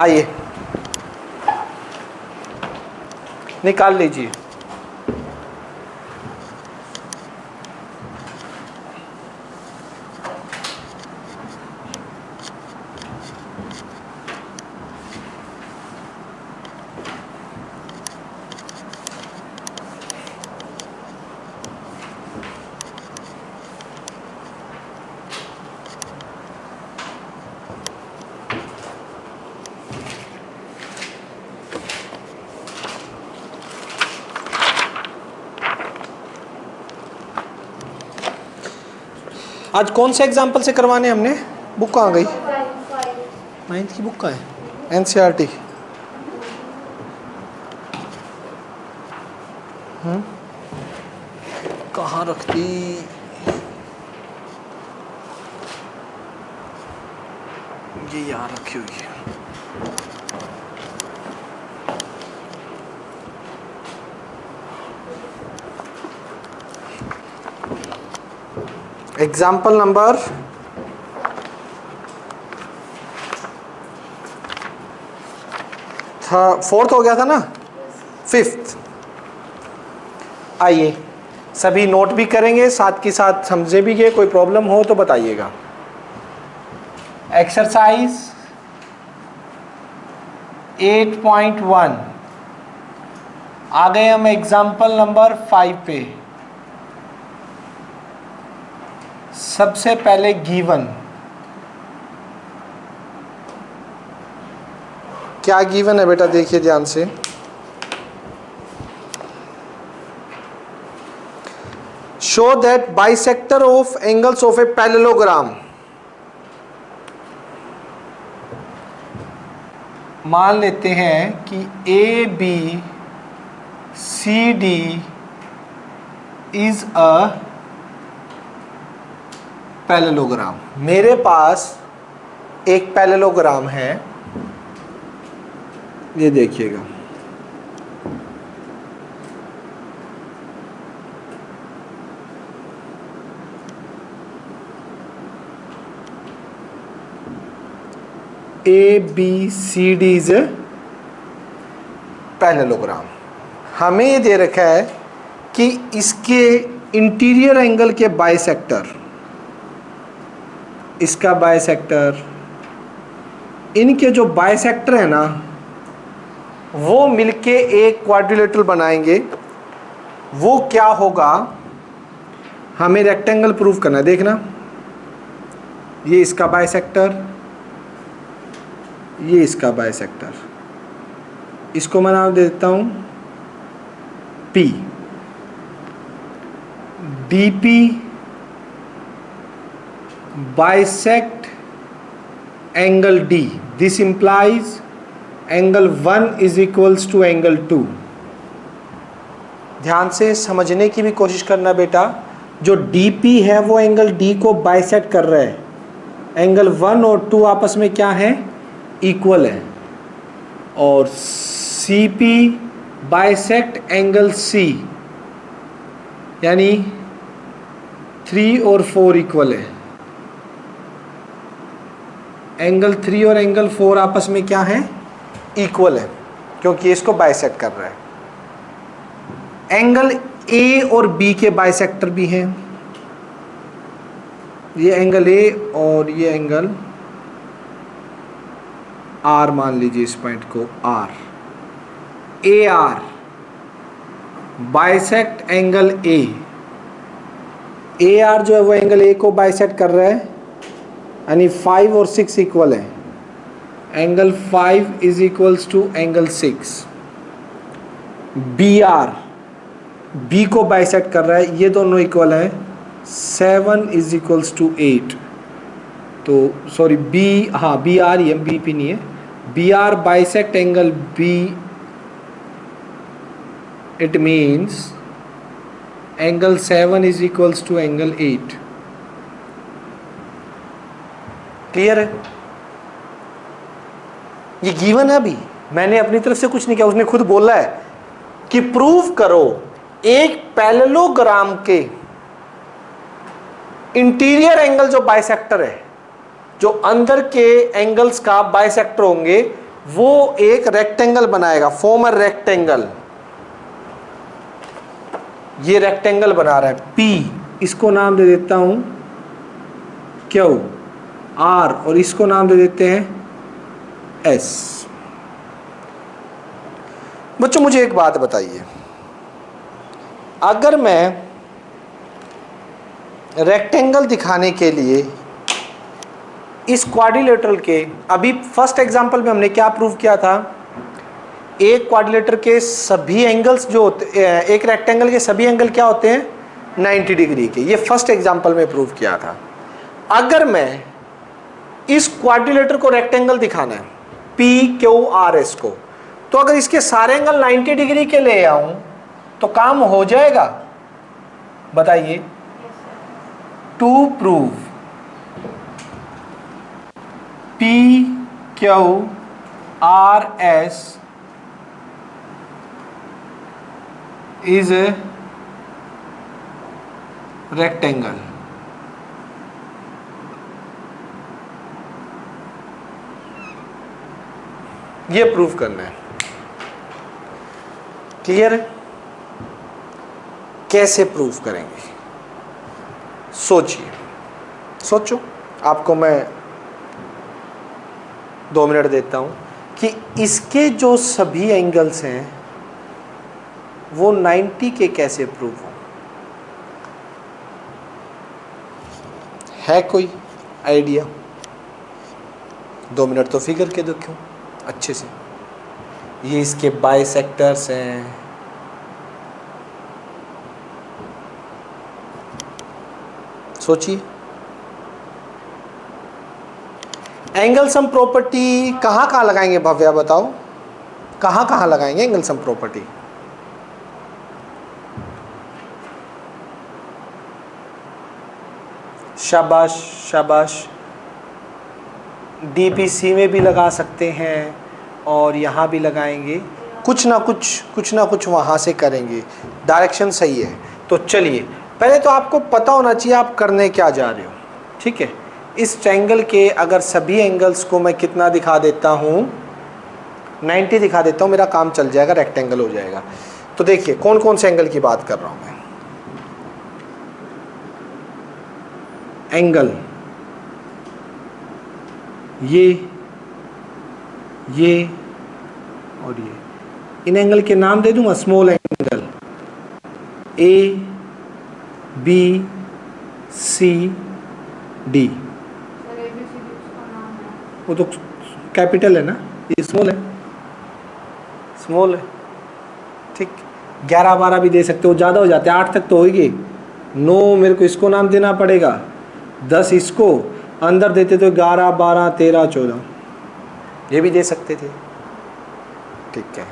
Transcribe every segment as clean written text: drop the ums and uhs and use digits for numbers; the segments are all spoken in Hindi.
आइए निकाल लीजिए। आज कौन से एग्जाम्पल से करवाने हमने? बुक कहाँ गई? 9th की बुक कहाँ है? एनसीईआरटी। कहाँ रख दी? ये यहाँ रखी हुई है। एग्जाम्पल नंबर 4th हो गया था ना, 5th। आइए सभी नोट भी करेंगे, साथ के साथ समझे भी गए। कोई प्रॉब्लम हो तो बताइएगा। एक्सरसाइज 8.1 आ गए हम एग्जाम्पल नंबर 5 पे। सबसे पहले गिवन, क्या गिवन है बेटा? देखिए ध्यान से। Show that bisector of angles of a parallelogram. मान लेते हैं कि A B C D is a parallelogram. मेरे पास एक पैरेललोग्राम है, ये देखिएगा। A B C D is a parallelogram. हमें ये दे रखा है कि इसके इंटीरियर एंगल के बाइसेक्टर, इसका बाइसेक्टर, इनके जो बाइसेक्टर है ना, वो मिलके एक क्वाड्रिलेटरल बनाएंगे। वो क्या होगा, हमें रेक्टेंगल प्रूव करना है। देखना, ये इसका बाइसेक्टर, ये इसका बाइसेक्टर, इसको मैं नाम दे देता हूं P। DP bisect angle D. This implies angle 1 is equals to angle 2. ध्यान से समझने की भी कोशिश करना बेटा। जो DP है वो एंगल D को बाइसेक्ट कर रहा है। एंगल 1 और 2 आपस में क्या है? इक्वल है। और CP बाइसेक्ट एंगल C, यानी 3 और 4 इक्वल है। एंगल 3 और एंगल 4 आपस में क्या है? इक्वल है, क्योंकि इसको बाइसेक्ट कर रहा है। एंगल A और B के बाइसेक्टर भी हैं। ये एंगल A और ये एंगल R मान लीजिए, इस पॉइंट को R। AR bisect angle A। AR जो है वो एंगल A को बाइसेक्ट कर रहा है, यानी 5 और 6 इक्वल है। Angle 5 is equals to angle 6। BR B को बाइसेक्ट कर रहा है, ये दोनों इक्वल हैं। 7 इज इक्वल्स टू 8। तो सॉरी BR ही है, BP नहीं है। BR bisect angle B, it means angle 7 is equals to angle 8। Clear है? ये गिवन है। अभी मैंने अपनी तरफ से कुछ नहीं किया, उसने खुद बोला है कि प्रूव करो एक पैरेललोग्राम के इंटीरियर एंगल जो बाइसेक्टर है, जो अंदर के एंगल्स का बाइसेक्टर होंगे, वो एक रेक्टेंगल बनाएगा, फॉर्म अ रेक्टेंगल। ये रेक्टेंगल बना रहा है P, इसको नाम दे देता हूं Q, R, और इसको नाम दे देते हैं S। बच्चों मुझे एक बात बताइए, अगर मैं रेक्टेंगल दिखाने के लिए इस क्वाड्रिलेटरल के, अभी फर्स्ट एग्जांपल में हमने क्या प्रूव किया था, एक क्वाड्रिलेटर के सभी एंगल्स जो होते, एक रेक्टेंगल के सभी एंगल क्या होते हैं 90 डिग्री के, ये फर्स्ट एग्जांपल में प्रूव किया था। अगर मैं इस क्वाड्रिलेटर को रेक्टेंगल दिखाना है PQRS को, तो अगर इसके सारे एंगल 90 डिग्री के ले आऊं तो काम हो जाएगा? बताइए। To prove PQRS is a rectangle, ये प्रूफ करना है। क्लियर है? कैसे प्रूफ करेंगे? सोचिए, सोचो। आपको मैं 2 मिनट देता हूं कि इसके जो सभी एंगल्स हैं वो 90 के कैसे प्रूव हो। है कोई आइडिया? 2 मिनट तो फिगर के देखो अच्छे से। ये इसके बाइसेक्टर्स हैं, सोचिए। एंगल सम प्रॉपर्टी कहाँ कहाँ लगाएंगे भव्या, बताओ कहाँ कहाँ लगाएंगे एंगल सम प्रॉपर्टी? शाबाश शाबाश। DPC में भी लगा सकते हैं और यहाँ भी लगाएंगे, कुछ ना कुछ वहाँ से करेंगे। डायरेक्शन सही है। तो चलिए, पहले तो आपको पता होना चाहिए आप करने क्या जा रहे हो। ठीक है, इस ट्रायंगल के अगर सभी एंगल्स को मैं कितना दिखा देता हूँ 90 दिखा देता हूँ, मेरा काम चल जाएगा, रेक्टेंगल हो जाएगा। तो देखिए कौन कौन से एंगल की बात कर रहा हूँ मैं। एंगल ये और ये, इन एंगल के नाम दे दूंगा स्मॉल एंगल ABCD। वो तो कैपिटल है ना, ये स्मॉल है। ठीक, 11 12 भी दे सकते हो, ज़्यादा हो जाते हैं, 8 तक तो होगी। 9 मेरे को इसको नाम देना पड़ेगा, 10 इसको, अंदर देते तो 11 12 13 14, ये भी दे सकते थे। ठीक है,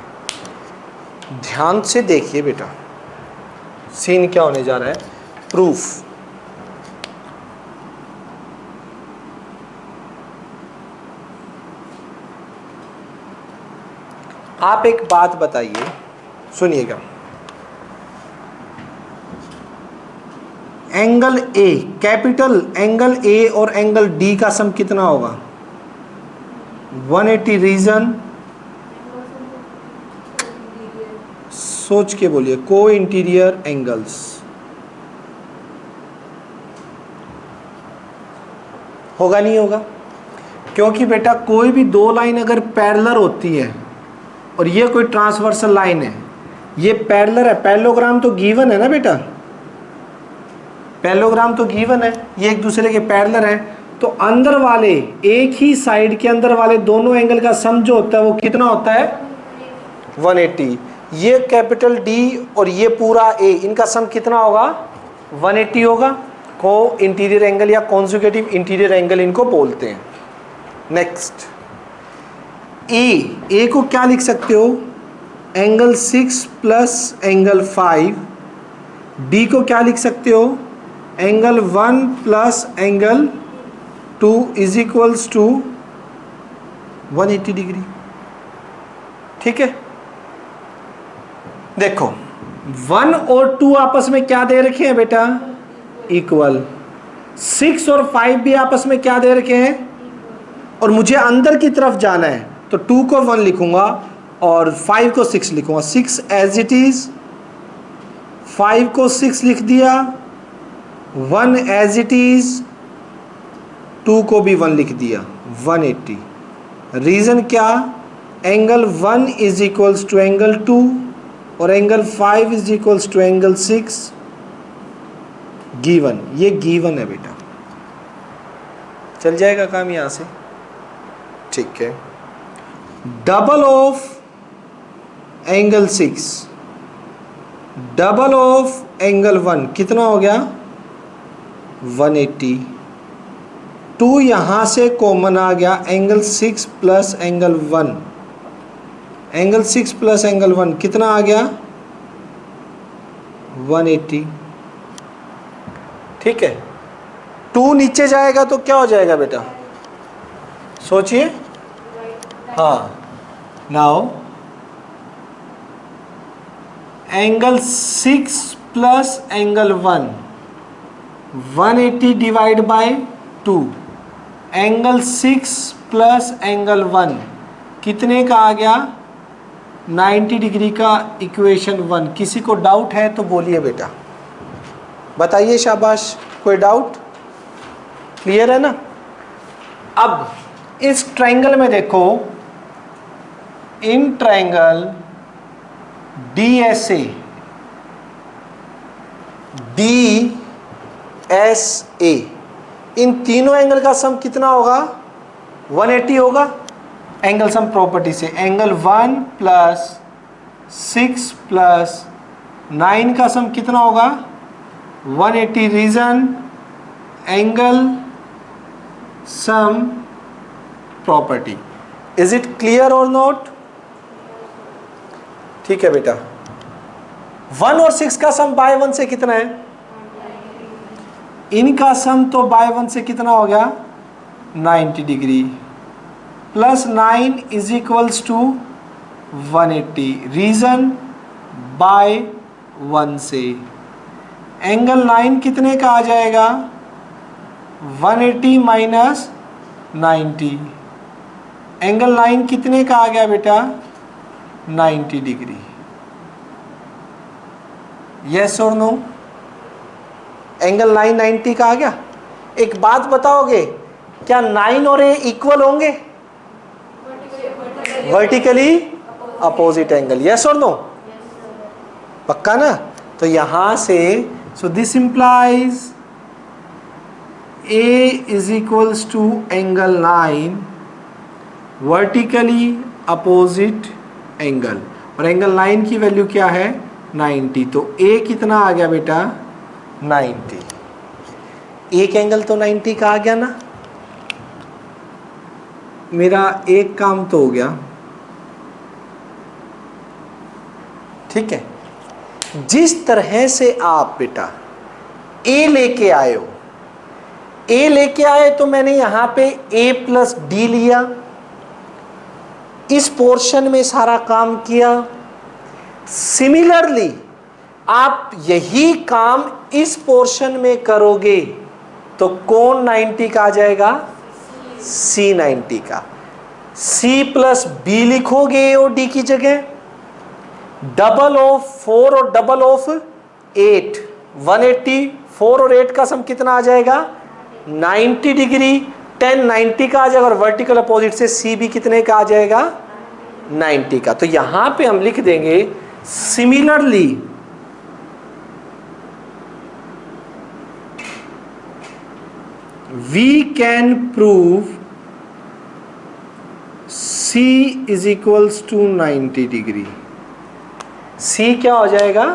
ध्यान से देखिए बेटा, सीन क्या होने जा रहा है। प्रूफ, आप एक बात बताइए, सुनिएगा। Angle A, capital angle A और एंगल डी का सम कितना होगा? 180 रीजन, सोच के बोलिए, को इंटीरियर एंगल्स। होगा नहीं होगा? क्योंकि बेटा कोई भी दो लाइन अगर पैरेलल होती है और ये कोई ट्रांसवर्सल लाइन है, ये पैरेलल है, पैरेललोग्राम तो गिवन है ना बेटा, पैरेललोग्राम तो गिवन है, ये एक दूसरे के पैरेलल है, तो अंदर वाले एक ही साइड के अंदर वाले दोनों एंगल का सम जो होता है वो कितना होता है? 180। ये कैपिटल डी और ये पूरा ए, इनका सम कितना होगा? 180 होगा। को इंटीरियर एंगल या कॉन्जुगेटिव इंटीरियर एंगल इनको बोलते हैं। नेक्स्ट, ए को क्या लिख सकते हो? Angle 6 plus angle 5। डी को क्या लिख सकते हो? Angle 1 plus angle 2 is equals to 180 degree. ठीक है, देखो 1 और 2 आपस में क्या दे रखे हैं बेटा? इक्वल। 6 और 5 भी आपस में क्या दे रखे हैं? और मुझे अंदर की तरफ जाना है तो 2 को 1 लिखूंगा और 5 को 6 लिखूंगा। 6 एज इट इज, 5 को 6 लिख दिया, 1 एज इट इज, 2 को भी 1 लिख दिया, 180। रीज़न क्या? Angle 1 is equals to angle 2 और angle 5 is equals to angle 6 given. ये गिवन है बेटा, चल जाएगा काम यहाँ से, ठीक है। Double of angle 6 double of angle 1 कितना हो गया? 180। 2 यहाँ से कॉमन आ गया, angle 6 plus angle 1, angle 6 plus angle 1 कितना आ गया? 180, ठीक है। 2 नीचे जाएगा तो क्या हो जाएगा बेटा? सोचिए। हाँ, now angle 6 plus angle 1, 180 divide by 2, angle 6 plus angle 1 कितने का आ गया? 90 डिग्री का इक्वेशन 1। किसी को डाउट है तो बोलिए बेटा, बताइए, शाबाश। कोई डाउट? क्लियर है ना? अब इस ट्रायंगल में देखो, इन ट्रायंगल DSA, DSA, इन तीनों एंगल का सम कितना होगा? 180 होगा। एंगल सम प्रॉपर्टी से एंगल 1 प्लस 6 प्लस 9 का सम कितना होगा? 180। Reason angle sum property. Is it clear और नॉट? ठीक है बेटा। 1 और 6 का सम बाय 1 से कितना है? इनका सम तो बाय 1 से कितना हो गया? 90 degree, plus 9 is equals to 180। Reason by 1 से एंगल 9 कितने का आ जाएगा? 180 माइनस 90। एंगल 9 कितने का आ गया बेटा? 90 डिग्री। यस और नो? एंगल 9 90 का आ गया। एक बात बताओगे, क्या 9 और ए इक्वल होंगे? Vertically opposite angle. यस और नो? पक्का ना? तो यहां से so this implies A is equals to angle 9 vertically opposite angle, और एंगल 9 की वैल्यू क्या है? 90। तो ए कितना आ गया बेटा? 90। एक एंगल तो 90 का आ गया ना। मेरा एक काम तो हो गया, ठीक है। जिस तरह से आप बेटा ए लेके आए हो, ए लेके आए तो मैंने यहां पे ए प्लस डी लिया, इस पोर्शन में सारा काम किया। सिमिलरली आप यही काम इस पोर्शन में करोगे तो कौन 90 का आ जाएगा? सी 90 का। सी प्लस बी लिखोगे ए और डी की जगह, डबल ऑफ 4 और डबल ऑफ 8, 180। 4 और 8 का सम कितना आ जाएगा? 90 डिग्री। 10 90 का आ जाएगा और वर्टिकल अपोजिट से सी भी कितने का आ जाएगा? 90 का। तो यहां पे हम लिख देंगे similarly we can prove C is equals to 90 degree. C क्या हो जाएगा?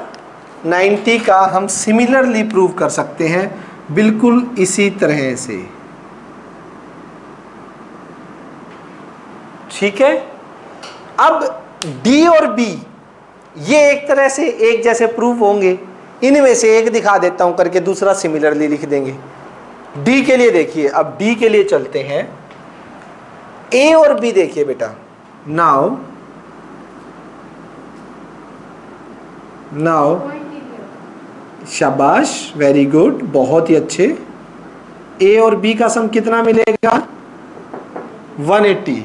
90 का हम सिमिलरली प्रूव कर सकते हैं, बिल्कुल इसी तरह से, ठीक है। अब D और B ये एक तरह से एक जैसे प्रूव होंगे, इनमें से एक दिखा देता हूं करके, दूसरा सिमिलरली लिख देंगे। D के लिए देखिए, अब D के लिए चलते हैं। A और B देखिए बेटा, नाउ शाबाश, वेरी गुड, बहुत ही अच्छे। A और B का सम कितना मिलेगा? 180।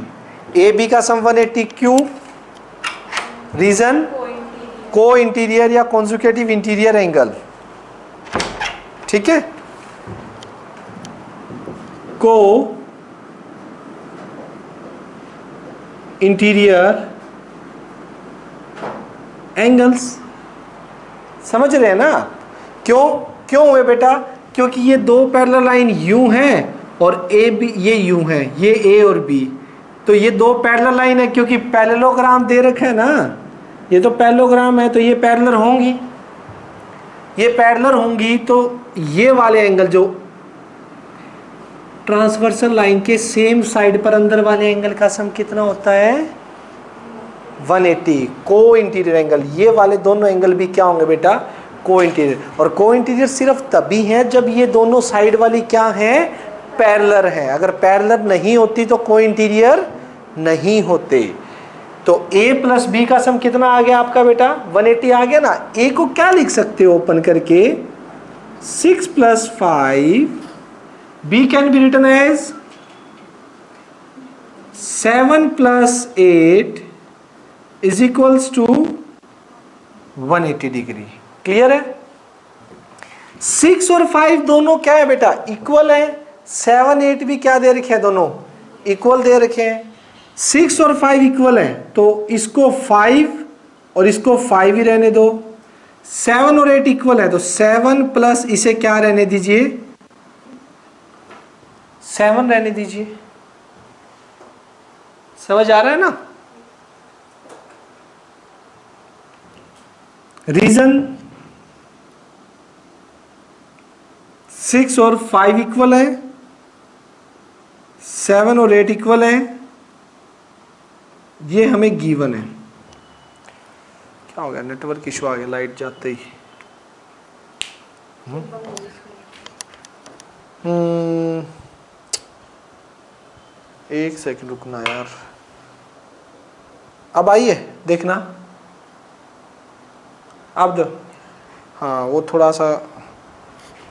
ए बी का सम 180 क्यों? रीजन को इंटीरियर या कॉन्जुकेटिव इंटीरियर एंगल, ठीक है, को इंटीरियर एंगल्स। समझ रहे हैं ना? क्यों हुए बेटा? क्योंकि ये दो पैरेलल लाइन यूं हैं और ए बी, ये यूं है, ये ए और बी, तो ये दो पैरेलल लाइन है क्योंकि पैरेललोग्राम दे रखा है ना, ये तो पैरेललोग्राम है तो ये पैरेलल होंगी, ये पैरेलल होंगी, तो ये वाले एंगल जो ट्रांसवर्सल लाइन के सेम साइड पर अंदर वाले एंगल का सम कितना होता है? 180। को इंटीरियर एंगल, ये वाले दोनों एंगल भी क्या होंगे बेटा? को इंटीरियर। और को इंटीरियर सिर्फ तभी है जब ये दोनों साइड वाली क्या है? पैरेलल है। अगर पैरेलल नहीं होती तो को इंटीरियर नहीं होते। तो a प्लस बी का सम कितना आ गया आपका बेटा? 180 आ गया ना। a को क्या लिख सकते हो ओपन करके? 6 + 5, b can be written as 7 + 8 is equals to 180 degree. Clear है? 6 और 5 दोनों क्या है बेटा? इक्वल है। 7 8 भी क्या दे रखे हैं? दोनों इक्वल दे रखे हैं। 6 और 5 इक्वल है तो इसको 5 और इसको 5 ही रहने दो। 7 और 8 इक्वल है तो 7 प्लस इसे क्या रहने दीजिए? 7 रहने दीजिए। समझ आ रहा है ना? रीजन 6 और 5 इक्वल है, 7 और 8 इक्वल है, ये हमें गिवन है। क्या हो गया? नेटवर्क इशू आ गया लाइट जाते ही। एक सेकंड रुकना यार। अब आइए देखना। अब हाँ वो थोड़ा सा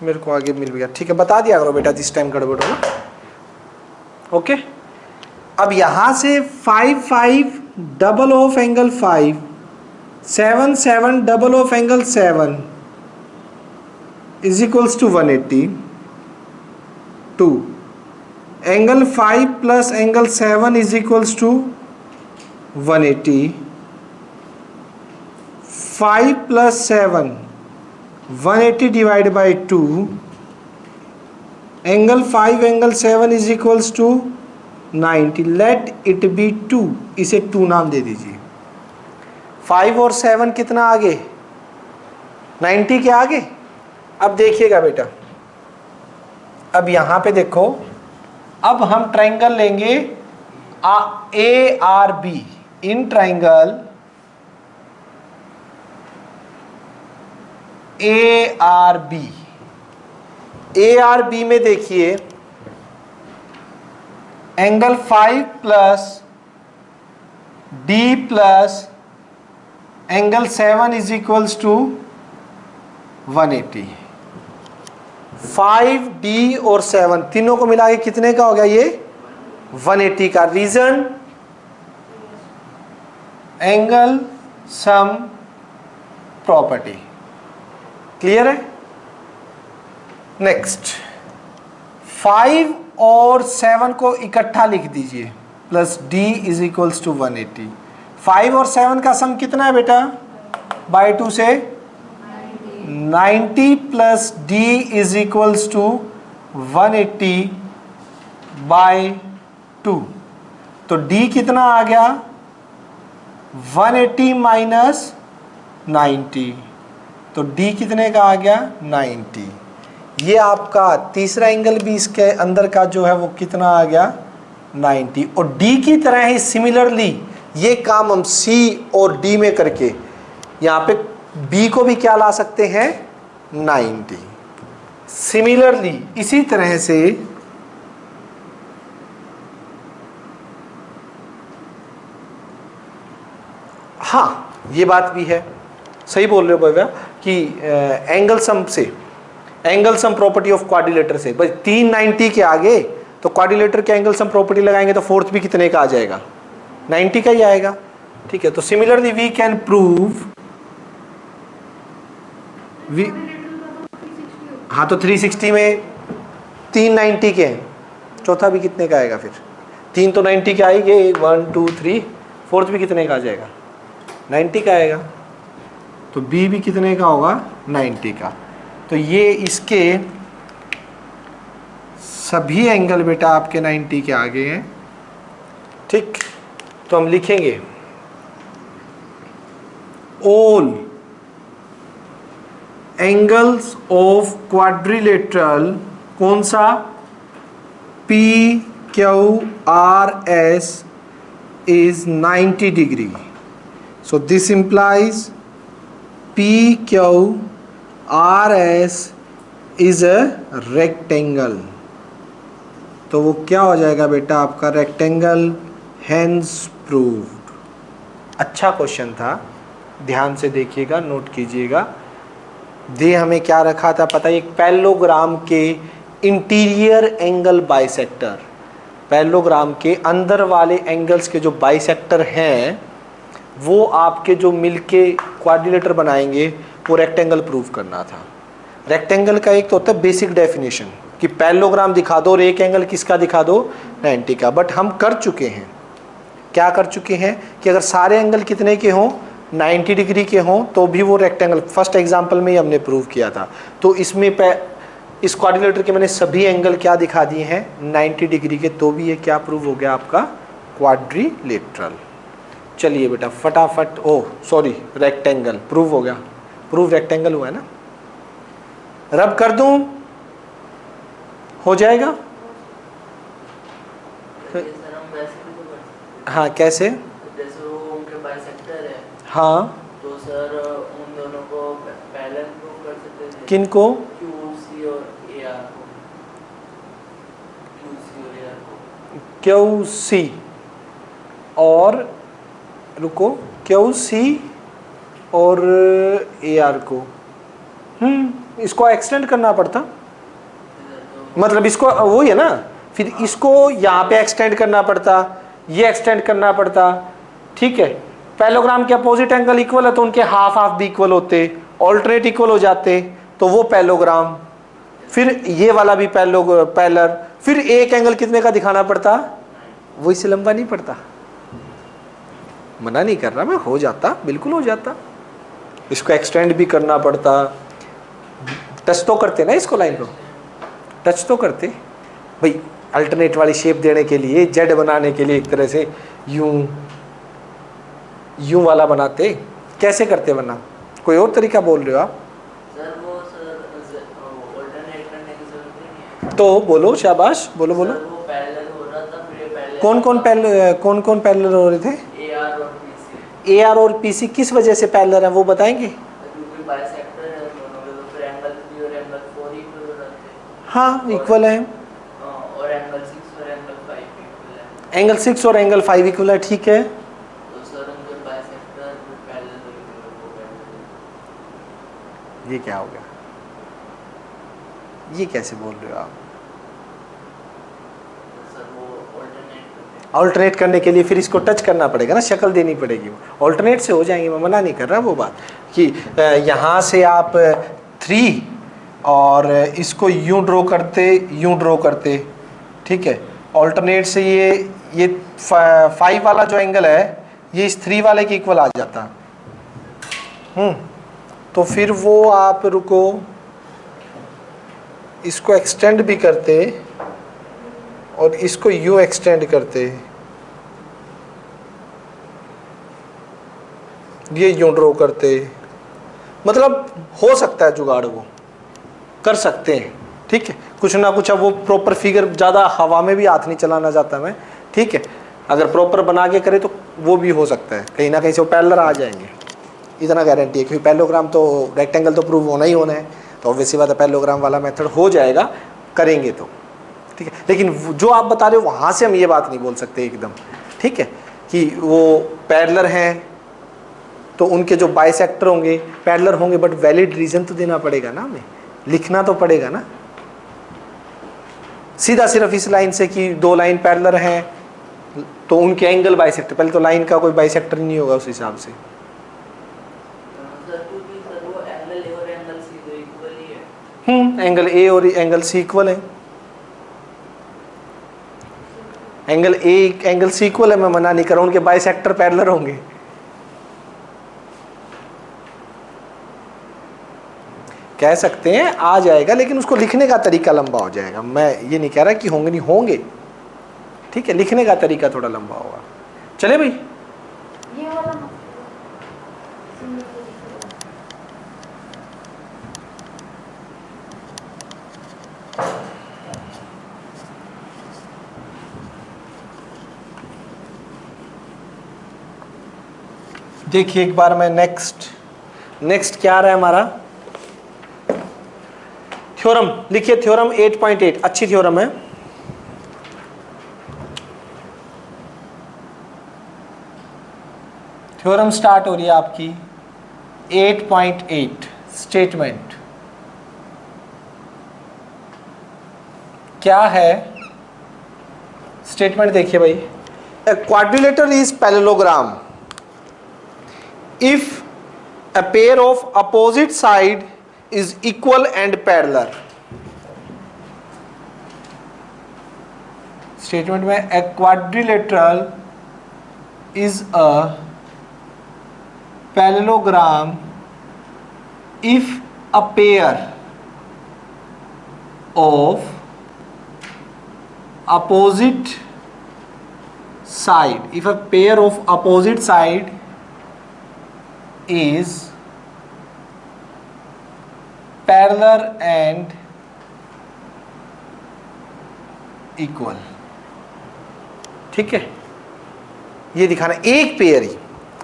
मेरे को आगे मिल गया। ठीक है, बता दिया करो बेटा जिस टाइम गड़बड़ हो ना। ओके, अब यहां से 5 5 double of angle 5, 7 7 double of angle 7 is equals to 180। 2 angle 5 plus angle 7 is equals to 180। 5 plus 7 180 divide by 2, angle 5 angle 7 is equals to 90। Let it be 2, इसे 2 नाम दे दीजिए। 5 और 7 कितना आगे? 90 के आगे। अब देखिएगा बेटा, अब यहां पे देखो, अब हम ट्राइंगल लेंगे A R B. In triangle A R B में देखिए angle 5 plus D plus angle 7 is equals to 180। 5D और 7 तीनों को मिला के कितने का हो गया? ये 180 का। Reason angle sum property. Clear है? नेक्स्ट 5 और 7 को इकट्ठा लिख दीजिए, plus D is equals to 180। 5 और 7 का सम कितना है बेटा? बाई 2 से 90 plus D is equals to 180 by 2। तो D कितना आ गया? 180 माइनस 90, तो D कितने का आ गया? 90। ये आपका तीसरा एंगल भी इसके अंदर का जो है वो कितना आ गया? 90। और D की तरह ही सिमिलरली ये काम हम C और D में करके यहाँ पे B को भी क्या ला सकते हैं? 90। सिमिलरली इसी तरह से हाँ, ये बात भी है, सही बोल रहे हो भैया कि एंगल सम से, angle sum property of quadrilateral से, बस 390 के आगे तो क्वाड्रिलेटर के एंगल सम प्रॉपर्टी लगाएंगे तो फोर्थ भी कितने का आ जाएगा? 90 का ही आएगा। ठीक है, तो सिमिलरली वी कैन प्रूव हाँ, तो 360 में 3 90 के हैं, चौथा भी कितने का आएगा फिर? 3 तो 90 के आएंगे, 1 2 3, फोर्थ भी कितने का आ जाएगा? 90 का आएगा। तो बी भी कितने का होगा? 90 का। तो ये इसके सभी एंगल बेटा आपके 90 के आगे हैं। ठीक, तो हम लिखेंगे ऑल एंगल्स ऑफ क्वाड्रिलेटरल, कौन सा? P Q R S is 90 degree. So this implies P Q R S is a rectangle. तो वो क्या हो जाएगा बेटा आपका? Rectangle, hence proved. अच्छा क्वेश्चन था, ध्यान से देखिएगा, नोट कीजिएगा। दे हमें क्या रखा था पता है? एक पैरेललोग्राम के इंटीरियर एंगल बाइसेक्टर, पैरेललोग्राम के अंदर वाले एंगल्स के जो बाइसेक्टर हैं वो आपके जो मिलके क्वाड्रिलेटर बनाएंगे वो रेक्टेंगल प्रूव करना था। रेक्टेंगल का एक तो होता है बेसिक डेफिनेशन कि पैरेललोग्राम दिखा दो और एक एंगल किसका दिखा दो? 90 का। बट हम कर चुके हैं, क्या कर चुके हैं कि अगर सारे एंगल कितने के हों? 90 डिग्री के हों तो भी वो रेक्टेंगल, फर्स्ट एग्जांपल में ही हमने प्रूव किया था। तो इसमें इस क्वाड्रिलेटर के मैंने सभी एंगल क्या दिखा दिए हैं? 90 डिग्री के, तो भी ये क्या प्रूव हो गया आपका? क्वाड्रिलेटरल। चलिए बेटा फटाफट, ओह सॉरी, रेक्टेंगल प्रूव हो गया, प्रूव रेक्टेंगल हुआ है ना। रब कर दूं, हो जाएगा? हाँ, कैसे? जैसे वो उनके बाइसेक्टर है, हाँ, तो सर उन दोनों को पैरेलल प्रूव कर सकते थे। किनको? QC और AR को। QC और AR को। QC और रुको, QC और AR को इसको एक्सटेंड करना पड़ता, मतलब इसको वही है ना, फिर इसको यहाँ पे एक्सटेंड करना पड़ता, ये एक्सटेंड करना पड़ता। ठीक है, पैरेललोग्राम के अपोजिट एंगल इक्वल है तो उनके हाफ हाफ भी इक्वल होते, ऑल्टरनेट इक्वल हो जाते, तो वो पैरेललोग्राम, फिर ये वाला भी पैरेलल, फिर एक एंगल कितने का दिखाना पड़ता? वो इससे लंबा नहीं पड़ता। मना नहीं कर रहा मैं, हो जाता, बिल्कुल हो जाता। इसको एक्सटेंड भी करना पड़ता, टच तो करते ना इसको, लाइन को टच तो करते भाई, अल्टरनेट वाली शेप देने के लिए, जेड बनाने के लिए एक तरह से यूं वाला बनाते। कैसे करते वरना? कोई और तरीका बोल रहे हो आप? सर वो ऑल्टरनेट करने की जरूरत नहीं है। तो बोलो, शाबाश, बोलो बोलो। सर वो पैरेलल हो रहा था, फिर ये पैरेलल कौन कौन पैरेलल हो रहे थे? AR और PC। AR और PC किस वजह से पैरेलल है वो बताएंगे? क्योंकि बाइसेक्टर है दोनों के, तो फिर एंगल 3 और एंगल 4 इक्वल हो जाते हैं। हाँ, इक्वल है। और एंगल 6 और एंगल 5 इक्वल है। एंगल 6 और एंगल 5 इक्वल है, ठीक है। तो सर उनके बाइसेक्टर पैरेलल हो गए। ये क्या हो गया? ये कैसे बोल रहे हो आप? सर वो ऑल्टरनेट करते हैं। ऑल्टरनेट करने के लिए फिर इसको टच करना पड़ेगा ना, शक्ल देनी पड़ेगी। ऑल्टरनेट से हो जाएंगे, मैं मना नहीं कर रहा वो बात कि यहाँ से आप 3 और इसको यूं ड्रॉ करते, ठीक है। ऑल्टरनेट से ये 5 वाला जो एंगल है ये इस 3 वाले के इक्वल आ जाता। तो फिर वो आप रुको, इसको एक्सटेंड भी करते और इसको यूं एक्सटेंड करते, ये यूं ड्रॉ करते, मतलब हो सकता है जुगाड़, वो कर सकते हैं। ठीक है, कुछ ना कुछ। अब वो प्रॉपर फिगर, ज़्यादा हवा में भी हाथ नहीं चलाना चाहता मैं, ठीक है। अगर प्रॉपर बना के करे तो वो भी हो सकता है, कहीं ना कहीं से वो पैरेलल आ जाएंगे, इतना गारंटी है। क्योंकि पैरेललोग्राम तो, रेक्टेंगल तो प्रूव होना ही होना है, तो ऑब्वियसली बात है पैरेललोग्राम वाला मेथड हो जाएगा, करेंगे तो, ठीक है। लेकिन जो आप बता रहे हो वहाँ से हम ये बात नहीं बोल सकते एकदम, ठीक है, कि वो पैरेलल हैं तो उनके जो बाइसेक्टर होंगे पैरेलल होंगे, बट वैलिड रीज़न तो देना पड़ेगा ना, हमें लिखना तो पड़ेगा ना। सीधा सिर्फ इस लाइन से कि 2 लाइन पैरेलल हैं, तो उनके एंगल बाइसेक्टर, पहले तो लाइन का कोई बाइसेक्टर नहीं होगा उस हिसाब से। सर क्योंकि सर वो एंगल ए और एंगल सी तो इक्वल ही है। एंगल ए और एंगल सी इक्वल है, angle A angle C equal है, मैं मना नहीं कर रहा हूं, उनके बाइसेक्टर पैरेलल होंगे। कह सकते हैं आ जाएगा, लेकिन उसको लिखने का तरीका लंबा हो जाएगा। मैं ये नहीं कह रहा कि होंगे नहीं, होंगे, ठीक है, लिखने का तरीका थोड़ा लंबा होगा। चले भाई, ये वाला देखिए एक बार मैं नेक्स्ट क्या आ रहा है हमारा, थ्योरम लिखिए। थ्योरम 8.8 अच्छी थ्योरम है। थ्योरम स्टार्ट हो रही है आपकी 8.8। स्टेटमेंट क्या है? स्टेटमेंट देखिए भाई, ए quadrilateral is parallelogram if a pair of opposite side is equal and parallel। Statement में a quadrilateral is a parallelogram if a pair of opposite side, if a pair of opposite side is parallel and equal। ठीक है, ये दिखाना एक पेयर ही।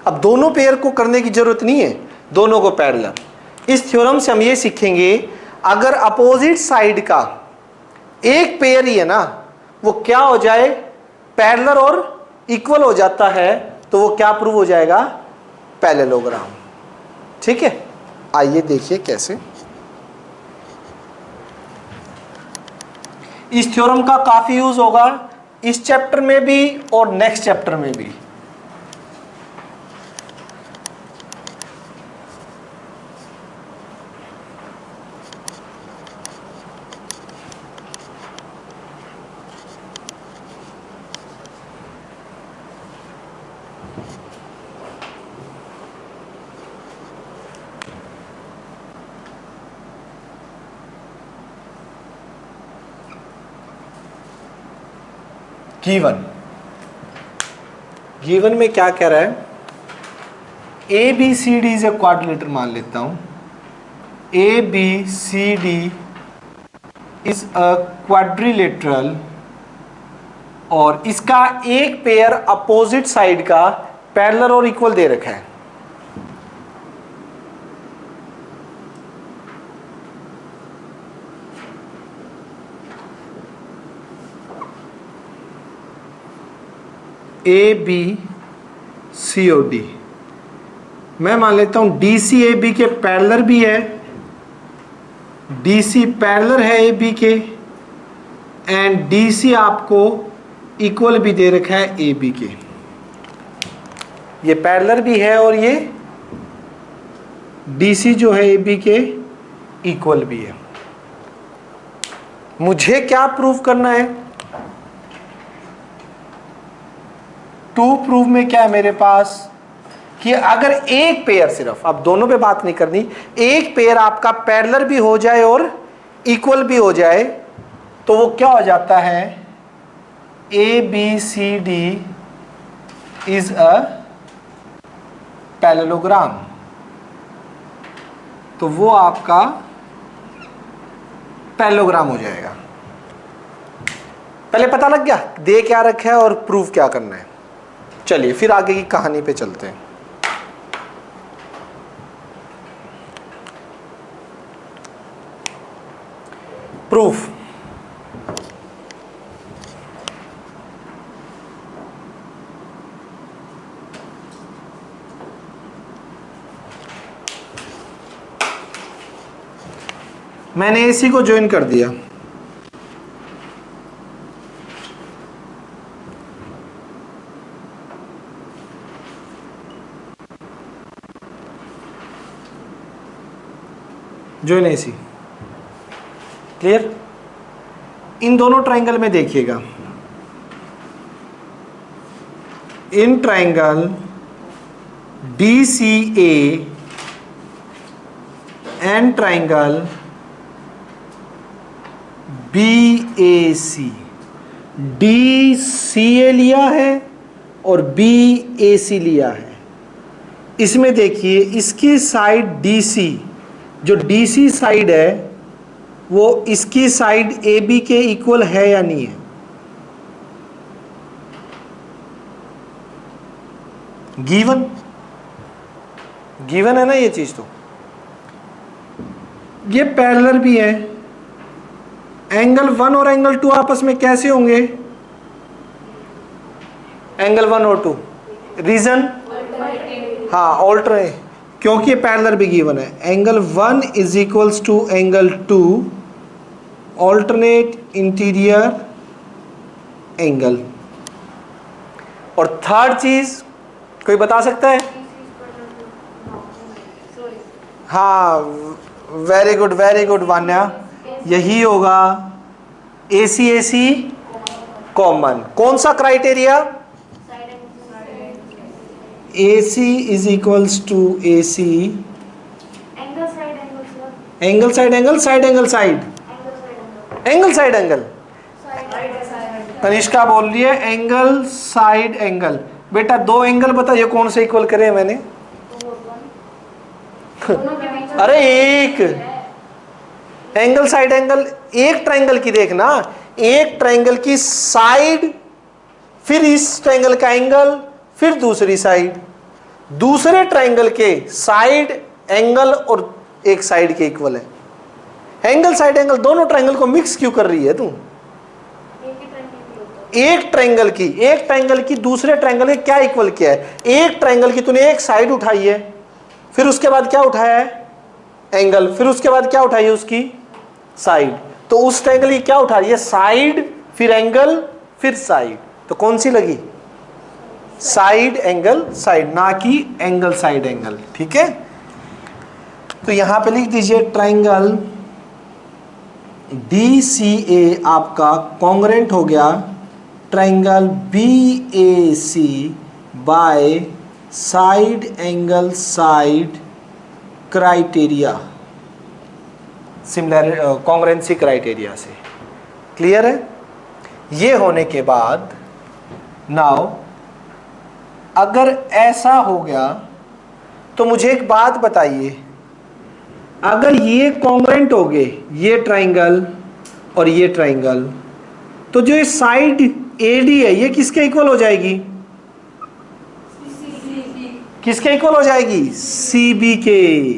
अब दोनों पेयर को करने की जरूरत नहीं है, दोनों को पैरेलल। इस थ्योरम से हम ये सीखेंगे, अगर अपोजिट साइड का एक पेयर ही है ना, वो क्या हो जाए, पैरेलल और इक्वल हो जाता है, तो वो क्या प्रूव हो जाएगा, पैरेललोग्राम। ठीक है, आइए देखिए कैसे। इस थ्योरम का काफी यूज होगा इस चैप्टर में भी और नेक्स्ट चैप्टर में भी। गिवन में क्या कह रहा है, A B C D is a quadrilateral मान लेता हूं। A B C D is a quadrilateral, और इसका एक पेयर अपोजिट साइड का पैरेलल और इक्वल दे रखा है। A B C O D, मैं मान लेता हूं डी सी ए बी के पैरेलल भी है, डी सी पैरेलल है ए बी के, एंड डी सी आपको इक्वल भी दे रखा है ए बी के। ये पैरेलल भी है और ये डी सी जो है ए बी के इक्वल भी है। मुझे क्या प्रूव करना है, टू प्रूव में क्या है मेरे पास, कि अगर एक पेयर, सिर्फ अब दोनों पे बात नहीं करनी, एक पेयर आपका पैरेलल भी हो जाए और इक्वल भी हो जाए, तो वो क्या हो जाता है, A B C D is a parallelogram. तो वो आपका पैरेललोग्राम हो जाएगा। पहले पता लग गया दे क्या रखा है और प्रूफ क्या करना है। चलिए फिर आगे की कहानी पे चलते हैं। प्रूफ, मैंने एसी को ज्वाइन कर दिया, जोइन AC। क्लियर? इन दोनों ट्राइंगल में देखिएगा, in triangle DCA and triangle BAC, DCA लिया है और BAC लिया है। इसमें देखिए इसकी साइड DC, जो DC साइड है वो इसकी साइड AB के इक्वल है या नहीं है? गिवन है ना ये चीज। तो ये पैरेलल भी है। एंगल 1 और एंगल 2 आपस में कैसे होंगे? एंगल 1 और 2, रीजन? हाँ, ऑल्टरनेट, क्योंकि ये पैरेलल भी गिवन है। Angle 1 is equals to angle 2 alternate interior angle. और थर्ड चीज कोई बता सकता है? हाँ, वेरी गुड वान्या, यही होगा AC कॉमन। कौन सा criteria? AC is equals to AC angle side angle. Tanishka बोल रही है एंगल साइड एंगल। बेटा दो एंगल बताइए कौन से इक्वल करे मैंने? अरे एक एंगल साइड एंगल, एक ट्रायंगल की देखना, एक ट्रायंगल की साइड, फिर इस ट्रायंगल का एंगल, फिर दूसरी साइड, दूसरे ट्रायंगल के साइड एंगल और एक साइड के इक्वल है। एंगल साइड एंगल दोनों ट्रायंगल को मिक्स क्यों कर रही है तू? एक ट्रायंगल की दूसरे ट्रायंगल के क्या इक्वल किया है? एक ट्रायंगल की तूने एक साइड उठाई है, फिर उसके बाद क्या उठाया है? एंगल, फिर उसके बाद क्या उठाई है? उसकी साइड। तो उस ट्रायंगल की क्या उठा रही है? साइड, फिर एंगल, फिर साइड। तो कौन सी लगी? साइड एंगल साइड, ना कि एंगल साइड एंगल। ठीक है, तो यहां पे लिख दीजिए ट्रायंगल DCA आपका कॉन्ग्रेंट हो गया triangle BAC by side angle side criteria, similar कॉन्ग्रेंसी criteria से। क्लियर है? ये होने के बाद नाउ अगर ऐसा हो गया तो मुझे एक बात बताइए, अगर ये कॉन्ग्रेंट हो गए, ये ट्रायंगल और ये ट्रायंगल, तो जो ये साइड AD है ये किसके इक्वल हो जाएगी? किसके इक्वल हो जाएगी? CB के।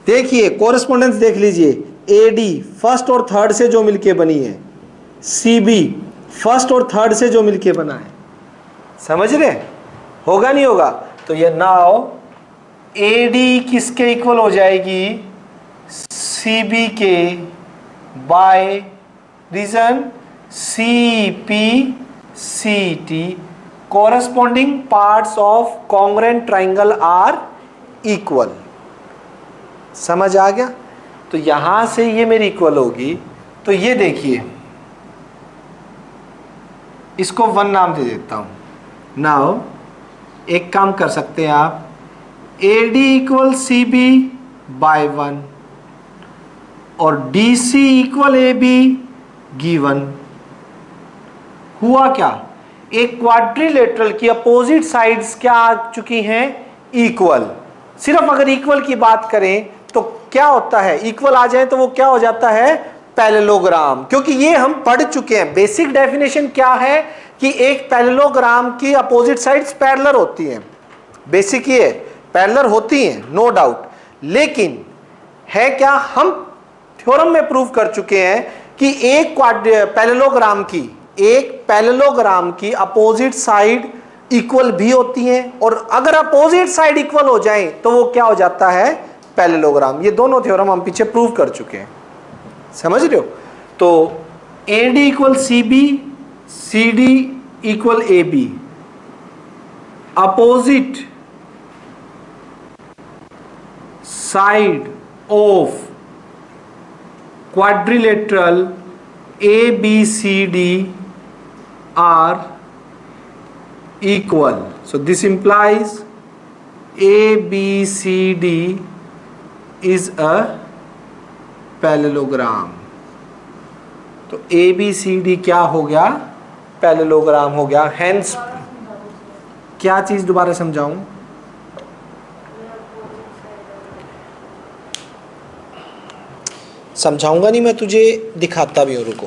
देखिए कोरिस्पोंडेंस देख लीजिए, AD फर्स्ट और थर्ड से जो मिलके बनी है, CB फर्स्ट और थर्ड से जो मिलके बना है। समझ रहे? होगा नहीं होगा? तो ये नाउ AD किसके इक्वल हो जाएगी? CB के by reason CP CT corresponding parts of congruent triangle are equal। समझ आ गया? तो यहां से ये मेरी इक्वल होगी, तो ये देखिए इसको 1 नाम दे देता हूं। नाउ एक काम कर सकते हैं आप, AD इक्वल CB बाय 1 और DC इक्वल AB गिवन। हुआ क्या? एक क्वाड्रिलेटरल की अपोजिट साइड्स क्या आ चुकी हैं? इक्वल। सिर्फ अगर इक्वल की बात करें तो क्या होता है? इक्वल आ जाए तो वो क्या हो जाता है? पैरेललोग्राम। क्योंकि ये हम पढ़ चुके हैं। बेसिक डेफिनेशन क्या है कि एक पैरेललोग्राम की अपोजिट साइड्स पैरेलल होती हैं। बेसिक ये पैरेलल होती हैं, नो डाउट। लेकिन है क्या, हम थ्योरम में प्रूव कर चुके हैं कि एक पैरेललोग्राम की अपोजिट साइड इक्वल भी होती हैं, और अगर अपोजिट साइड इक्वल हो जाए तो वो क्या हो जाता है? पैरेललोग्राम। ये दोनों थ्योरम हम पीछे प्रूव कर चुके हैं। समझ रहे हो? तो AD equal CB, CD equal AB, opposite side of quadrilateral ABCD are equal. So this implies ABCD is a parallelogram. तो ABCD क्या हो गया? पैरेललोग्राम हो गया. Hence क्या चीज दोबारा समझाऊं? समझाऊंगा नहीं मैं तुझे, दिखाता भी हूं, रुको.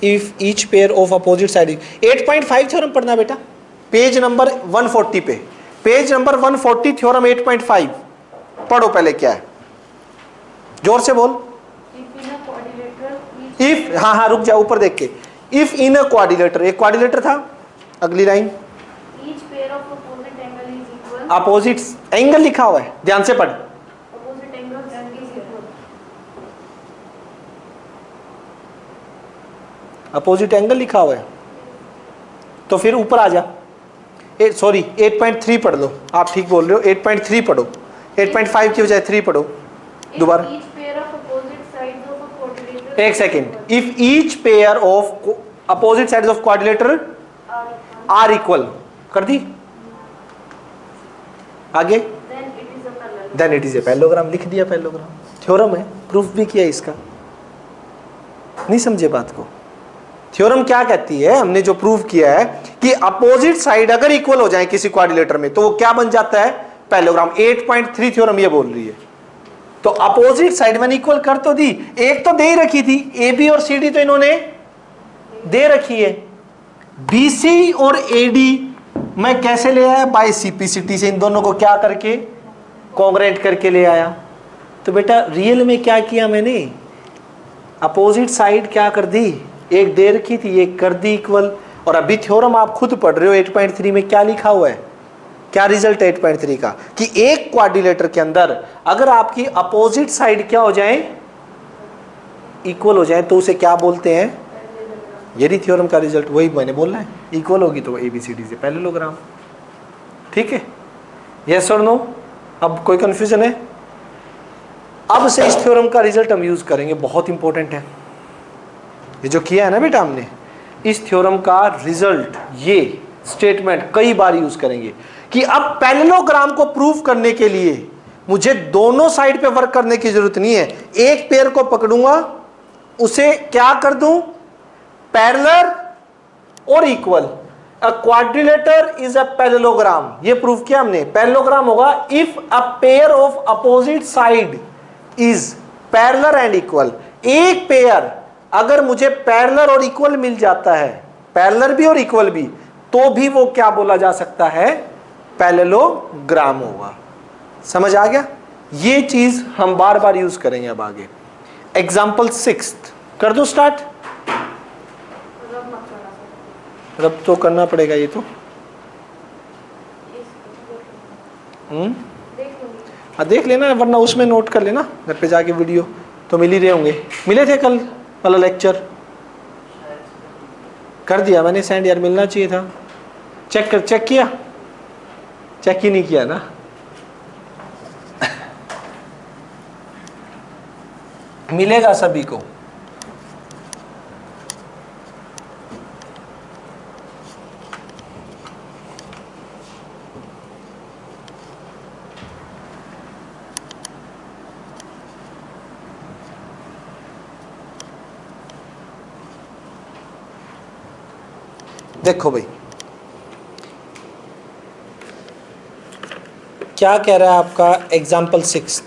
If each pair of opposite side 8.5 theorem पढ़ना बेटा, पेज नंबर 140 पे. पेज नंबर 140 थ्योरम 8.5 पढ़ो. पहले क्या है, जोर से बोल. इफ, हाँ रुक जाओ, ऊपर देख के. इफ इन अ क्वाड्रिलेटर, एक क्वाड्रिलेटर था. अगली लाइन, अपोजिट एंगल लिखा हुआ है, ध्यान से पढ़. अपोजिट एंगल लिखा हुआ है, तो फिर ऊपर आ जा. सॉरी 8.3 पढ़ लो, आप ठीक बोल रहे हो. 8.3 पढ़ो, 8.5 की बजाय 3 पढ़ो. दोबारा एक second. If each pair of opposite sides of quadrilateral are equal, कर दी. आगे, then it is a parallelogram. लिख दिया पैरेललोग्राम. थ्योरम है, प्रूफ भी किया इसका. नहीं समझे बात को? थ्योरम क्या कहती है, हमने जो प्रूव किया है कि अपोजिट साइड अगर इक्वल हो जाए किसी क्वाड्रिलेटर में तो वो क्या बन जाता है? पैरेललोग्राम. 8.3 थ्योरम ये बोल रही है. तो अपोजिट साइड मैंने इक्वल कर तो दी, एक तो दे ही रखी थी, ए बी और सी डी तो इन्होंने दे रखी है. बी सी और ए डी मैं कैसे ले आया? बाय सीपीसीटी से इन दोनों को क्या करके, कॉन्ग्रेंट करके ले आया. तो बेटा रियल में क्या किया मैंने? अपोजिट साइड क्या कर दी, एक दे रखी थी, एक कर दी इक्वल. और अभी थ्योरम आप खुद पढ़ रहे हो 8.3 में क्या लिखा हुआ है, क्या रिजल्ट है 8.3 का, कि एक क्वाड्रिलेटर के अंदर अगर आपकी अपोजिट साइड क्या हो जाए, इक्वल हो जाए, तो उसे क्या बोलते हैं? यही थ्योरम का रिजल्ट, वही मैंने बोलना है. इक्वल होगी तो एबीसीडी से पैरेललोग्राम. ठीक है, यस और नो? अब कोई कंफ्यूजन है? अब से इस थ्योरम का रिजल्ट हम यूज करेंगे, बहुत इंपॉर्टेंट है. ये जो किया है ना बेटा हमने, इस थ्योरम का रिजल्ट, ये स्टेटमेंट कई बार यूज करेंगे कि अब पैरेललोग्राम को प्रूव करने के लिए मुझे दोनों साइड पे वर्क करने की जरूरत नहीं है. एक पेयर को पकड़ूंगा, उसे क्या कर दूं? पैरेलल और equal. A quadrilateral is a parallelogram. ये प्रूव किया हमने. पैरेललोग्राम होगा if a pair of opposite side is parallel and equal. एक पेयर अगर मुझे पैरेलल और इक्वल मिल जाता है, पैरेलल भी और इक्वल भी, तो भी वो क्या बोला जा सकता है? पैरेललोग्राम होगा. समझ आ गया? ये चीज हम बार बार यूज करेंगे अब आगे. एग्जाम्पल 6 कर दो स्टार्ट. रब तो करना पड़ेगा ये तो. देख लेना, वरना उसमें नोट कर लेना घर पे जाके. वीडियो तो मिल ही रहे होंगे, मिले थे कल वाला लेक्चर. कर दिया मैंने सेंड यार, मिलना चाहिए था. चेक कर, चेक किया? चेक ही नहीं किया ना. मिलेगा सभी को. देखो भाई क्या कह रहा है आपका एग्जाम्पल 6.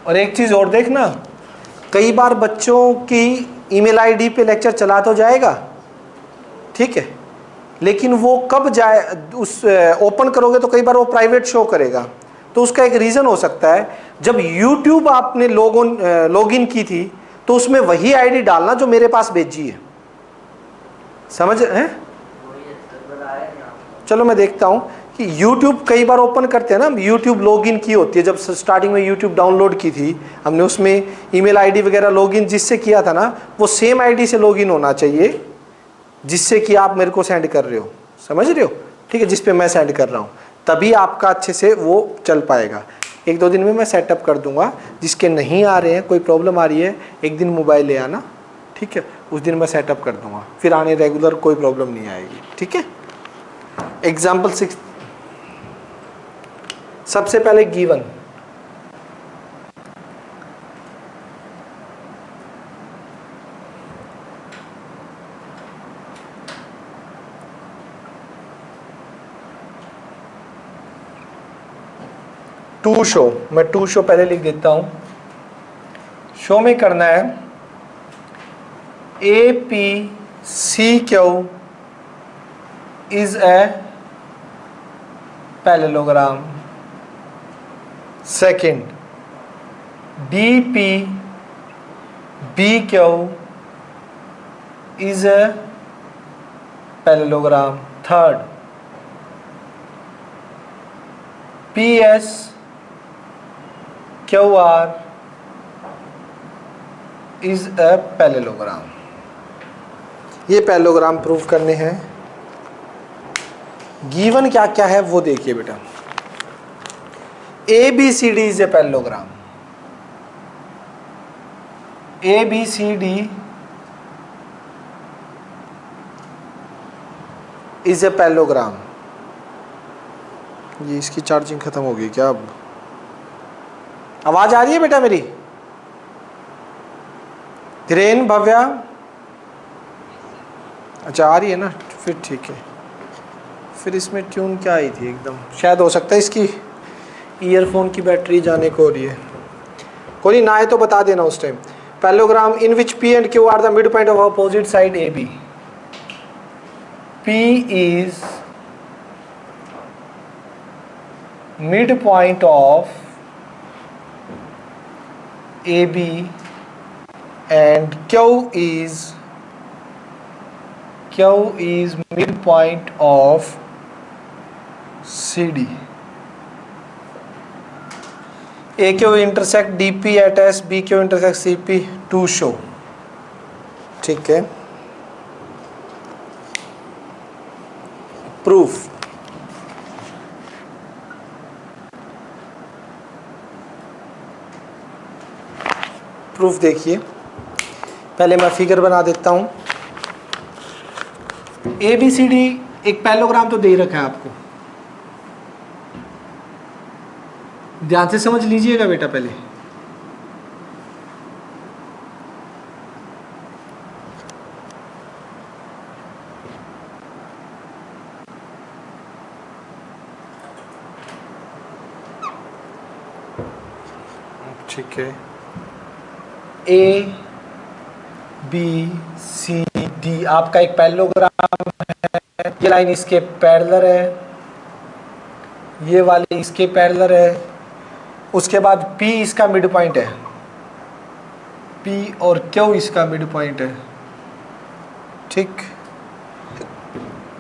और एक चीज और देखना, कई बार बच्चों की ईमेल आईडी पे लेक्चर चला तो जाएगा, ठीक है, लेकिन वो कब जाए, उस ओपन करोगे तो कई बार वो प्राइवेट शो करेगा. तो उसका एक रीज़न हो सकता है, जब YouTube आपने लॉगिन की थी तो उसमें वही आईडी डालना जो मेरे पास भेजी है. समझ है? चलो मैं देखता हूँ कि YouTube कई बार ओपन करते हैं ना, YouTube लॉगिन की होती है. जब स्टार्टिंग में YouTube डाउनलोड की थी हमने, उसमें ईमेल आईडी वगैरह लॉगिन जिससे किया था ना, वो सेम आईडी से लॉगिन होना चाहिए जिससे कि आप मेरे को सेंड कर रहे हो, समझ रहे हो, ठीक है, जिस पे मैं सेंड कर रहा हूँ, तभी आपका अच्छे से वो चल पाएगा। 1-2 दिन में मैं सेटअप कर दूंगा। जिसके नहीं आ रहे हैं, कोई प्रॉब्लम आ रही है, एक दिन मोबाइल ले आना, ठीक है, उस दिन मैं सेटअप कर दूंगा, फिर आने रेगुलर कोई प्रॉब्लम नहीं आएगी, ठीक है। एग्जाम्पल 6, सबसे पहले गिवन, टू शो, मैं टू शो पहले लिख देता हूं। शो में करना है A P C Q is a parallelogram. Second, D P B Q is a parallelogram. Third, P S Q R is a parallelogram. ये पैरेललोग्राम प्रूव करने हैं। गिवन क्या क्या है वो देखिए बेटा। A B C D is a parallelogram. A B C D is a parallelogram. ये इसकी चार्जिंग खत्म हो गई क्या? अब आवाज आ रही है बेटा मेरी? धीरेन, भव्या, अच्छा आ रही है ना, फिर ठीक है। फिर इसमें ट्यून क्या आई थी एकदम, शायद हो सकता है इसकी ईयरफोन की बैटरी जाने को हो रही है। कोई ना आए तो बता देना उस time. Parallelogram in which P and Q are the mid point of opposite side A B. P is mid point of A B and Q is midpoint of CD. AQ intersect DP at S, BQ intersect CP to show, ठीक है। प्रूफ, प्रूफ देखिए, पहले मैं फिगर बना देता हूं। ए बी सी डी एक पैरेललोग्राम तो दे रखा है आपको, ध्यान से समझ लीजिएगा बेटा पहले। ठीक है, ए बी सी डी आपका एक पैरेललोग्राम है। ये लाइन इसके पैरेलल है, ये वाली इसके पैरेलल है। उसके बाद P इसका मिड पॉइंट है, P और Q इसका मिड पॉइंट है, ठीक।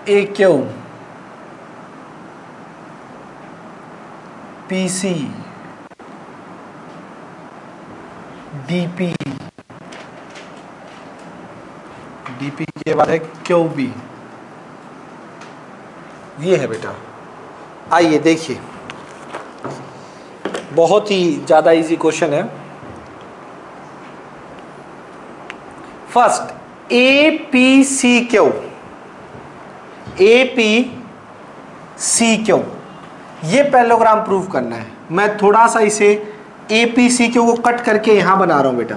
A Q, P C, D P, DP के बाद है क्यू बी। ये है बेटा। आइए देखिए, बहुत ही ज्यादा इजी क्वेश्चन है। First, A P C Q, A P C Q, ये पैरेललोग्राम प्रूव करना है। मैं थोड़ा सा इसे ए पी सी क्यू को कट करके यहां बना रहा हूं बेटा।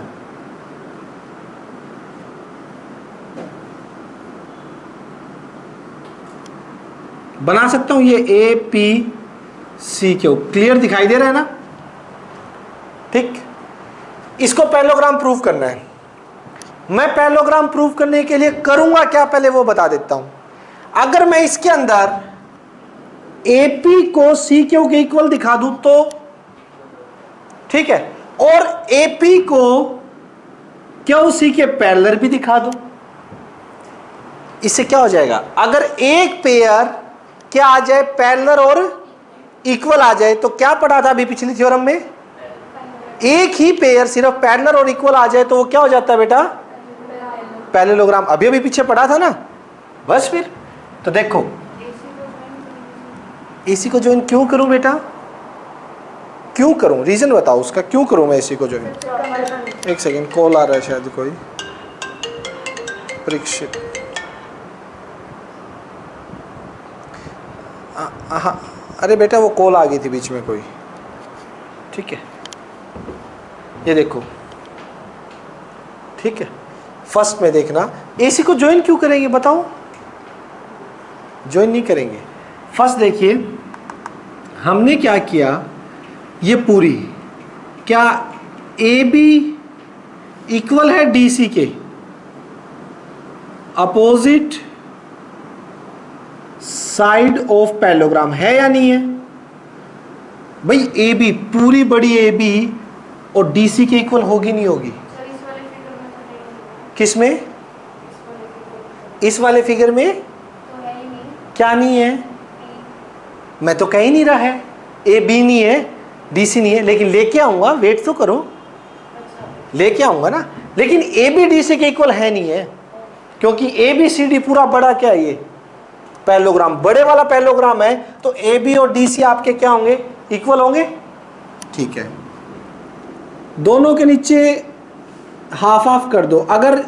बना सकता हूं ये A P C Q, clear दिखाई दे रहा है ना, ठीक। इसको पैरेललोग्राम प्रूव करना है। मैं पैरेललोग्राम प्रूव करने के लिए करूंगा क्या पहले वो बता देता हूं। अगर मैं इसके अंदर ए पी को सी क्यू के इक्वल दिखा दूं तो ठीक है, और ए पी को क्यू सी के पैरेलल भी दिखा दूं, इससे क्या हो जाएगा? अगर एक पेयर क्या आ जाए, पैरेलल और इक्वल आ जाए, तो क्या पढ़ा था अभी पिछली थ्योरम में? एक ही पेयर सिर्फ पैरेलल और इक्वल आ जाए तो वो क्या हो जाता है बेटा? पैरेललोग्राम। अभी अभी पीछे पढ़ा था ना, बस फिर तो देखो AC को ज्वाइन क्यों करूं बेटा, क्यों करूं, रीजन बताओ उसका, क्यों करूं मैं AC को ज्वाइन। एक सेकेंड, कॉल आ रहा है शायद कोई, परीक्षित। हाँ अरे बेटा वो कॉल आ गई थी बीच में कोई, ठीक है। ये देखो ठीक है, फर्स्ट में देखना AC को ज्वाइन क्यों करेंगे बताओ, ज्वाइन नहीं करेंगे। फर्स्ट देखिए हमने क्या किया, ये पूरी क्या AB इक्वल है DC के, अपोजिट साइड ऑफ पैरेललोग्राम है या नहीं है भाई। AB पूरी बड़ी AB और DC के इक्वल होगी नहीं होगी, किस में, इस वाले फिगर में क्या नहीं है, मैं तो कह ही नहीं रहा है, AB नहीं है DC नहीं है, लेकिन लेके आऊंगा, वेट तो करो, लेके आऊंगा ना। लेकिन AB DC के इक्वल है नहीं है, क्योंकि ABCD पूरा बड़ा क्या है, ये पैरेललोग्राम, बड़े वाला पैरेललोग्राम है, तो AB और DC आपके क्या होंगे, इक्वल होंगे, ठीक है। दोनों के नीचे हाफ हाफ कर दो, अगर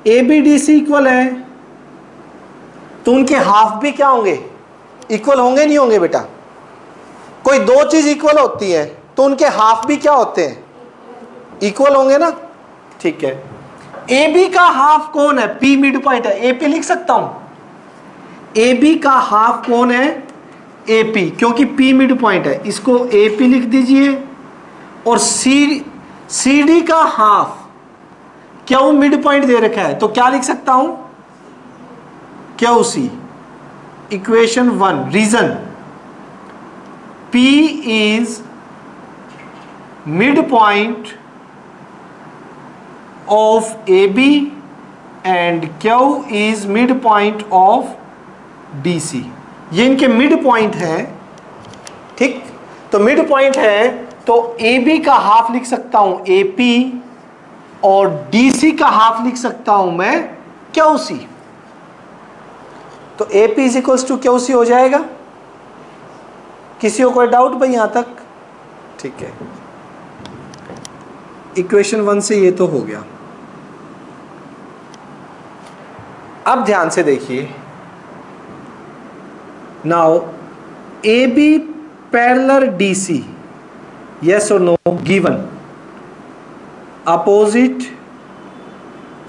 AB DC इक्वल है तो उनके हाफ भी क्या होंगे, इक्वल होंगे नहीं होंगे बेटा। कोई दो चीज इक्वल होती है तो उनके हाफ भी क्या होते हैं, इक्वल होंगे ना, ठीक है। AB का हाफ कौन है, P मिड पॉइंट है, AP लिख सकता हूं, AB का हाफ कौन है, AP, क्योंकि P मिड पॉइंट है, इसको AP लिख दीजिए। और CD का हाफ क्यों मिड पॉइंट दे रखा है, तो क्या लिख सकता हूं, QC, equation 1। Reason P is mid point of AB and Q is mid point of DC, ये इनके मिड पॉइंट है, ठीक। तो मिड पॉइंट है तो AB का हाफ लिख सकता हूं AP और DC का हाफ लिख सकता हूं मैं QC, तो AP is equals to QC हो जाएगा। किसी को कोई डाउट भाई यहां तक, ठीक है। इक्वेशन 1 से ये तो हो गया। अब ध्यान से देखिए, now AB parallel DC, yes or no, given opposite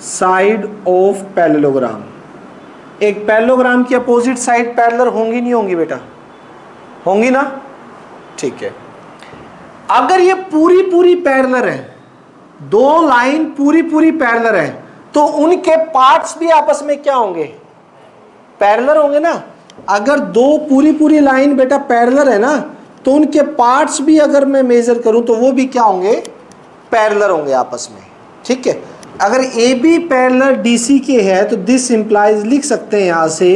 side of parallelogram। एक पैरेललोग्राम की अपोजिट साइड पैरेलल होंगी नहीं होंगी बेटा, होंगी ना, ठीक है। अगर ये पूरी पूरी पैरेलल है, दो लाइन पूरी पूरी पैरेलल है, तो उनके पार्ट्स भी आपस में क्या होंगे, पैरेलल होंगे ना। अगर दो पूरी पूरी लाइन बेटा पैरेलल है ना, तो उनके पार्ट्स भी अगर मैं मेजर करूं तो वो भी क्या होंगे, पैरेलल होंगे आपस में, ठीक है। अगर AB पैरेलल DC के है तो दिस इंप्लाइज, लिख सकते हैं यहां से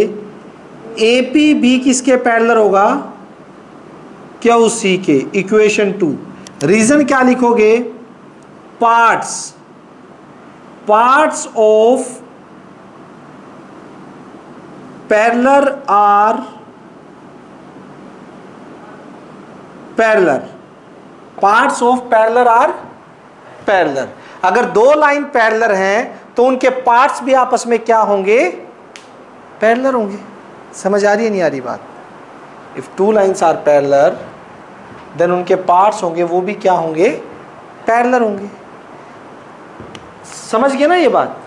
APB किसके पैरेलल होगा, QC के, इक्वेशन 2। रीजन क्या लिखोगे, parts of parallel are parallel, parts of parallel are parallel. अगर दो लाइन पैरेलल हैं तो उनके पार्ट्स भी आपस में क्या होंगे, पैरेलल होंगे। समझ आ रही है नहीं आ रही बात। If two lines are parallel then उनके पार्ट्स होंगे वो भी क्या होंगे, पैरेलल होंगे। समझ गए ना ये बात।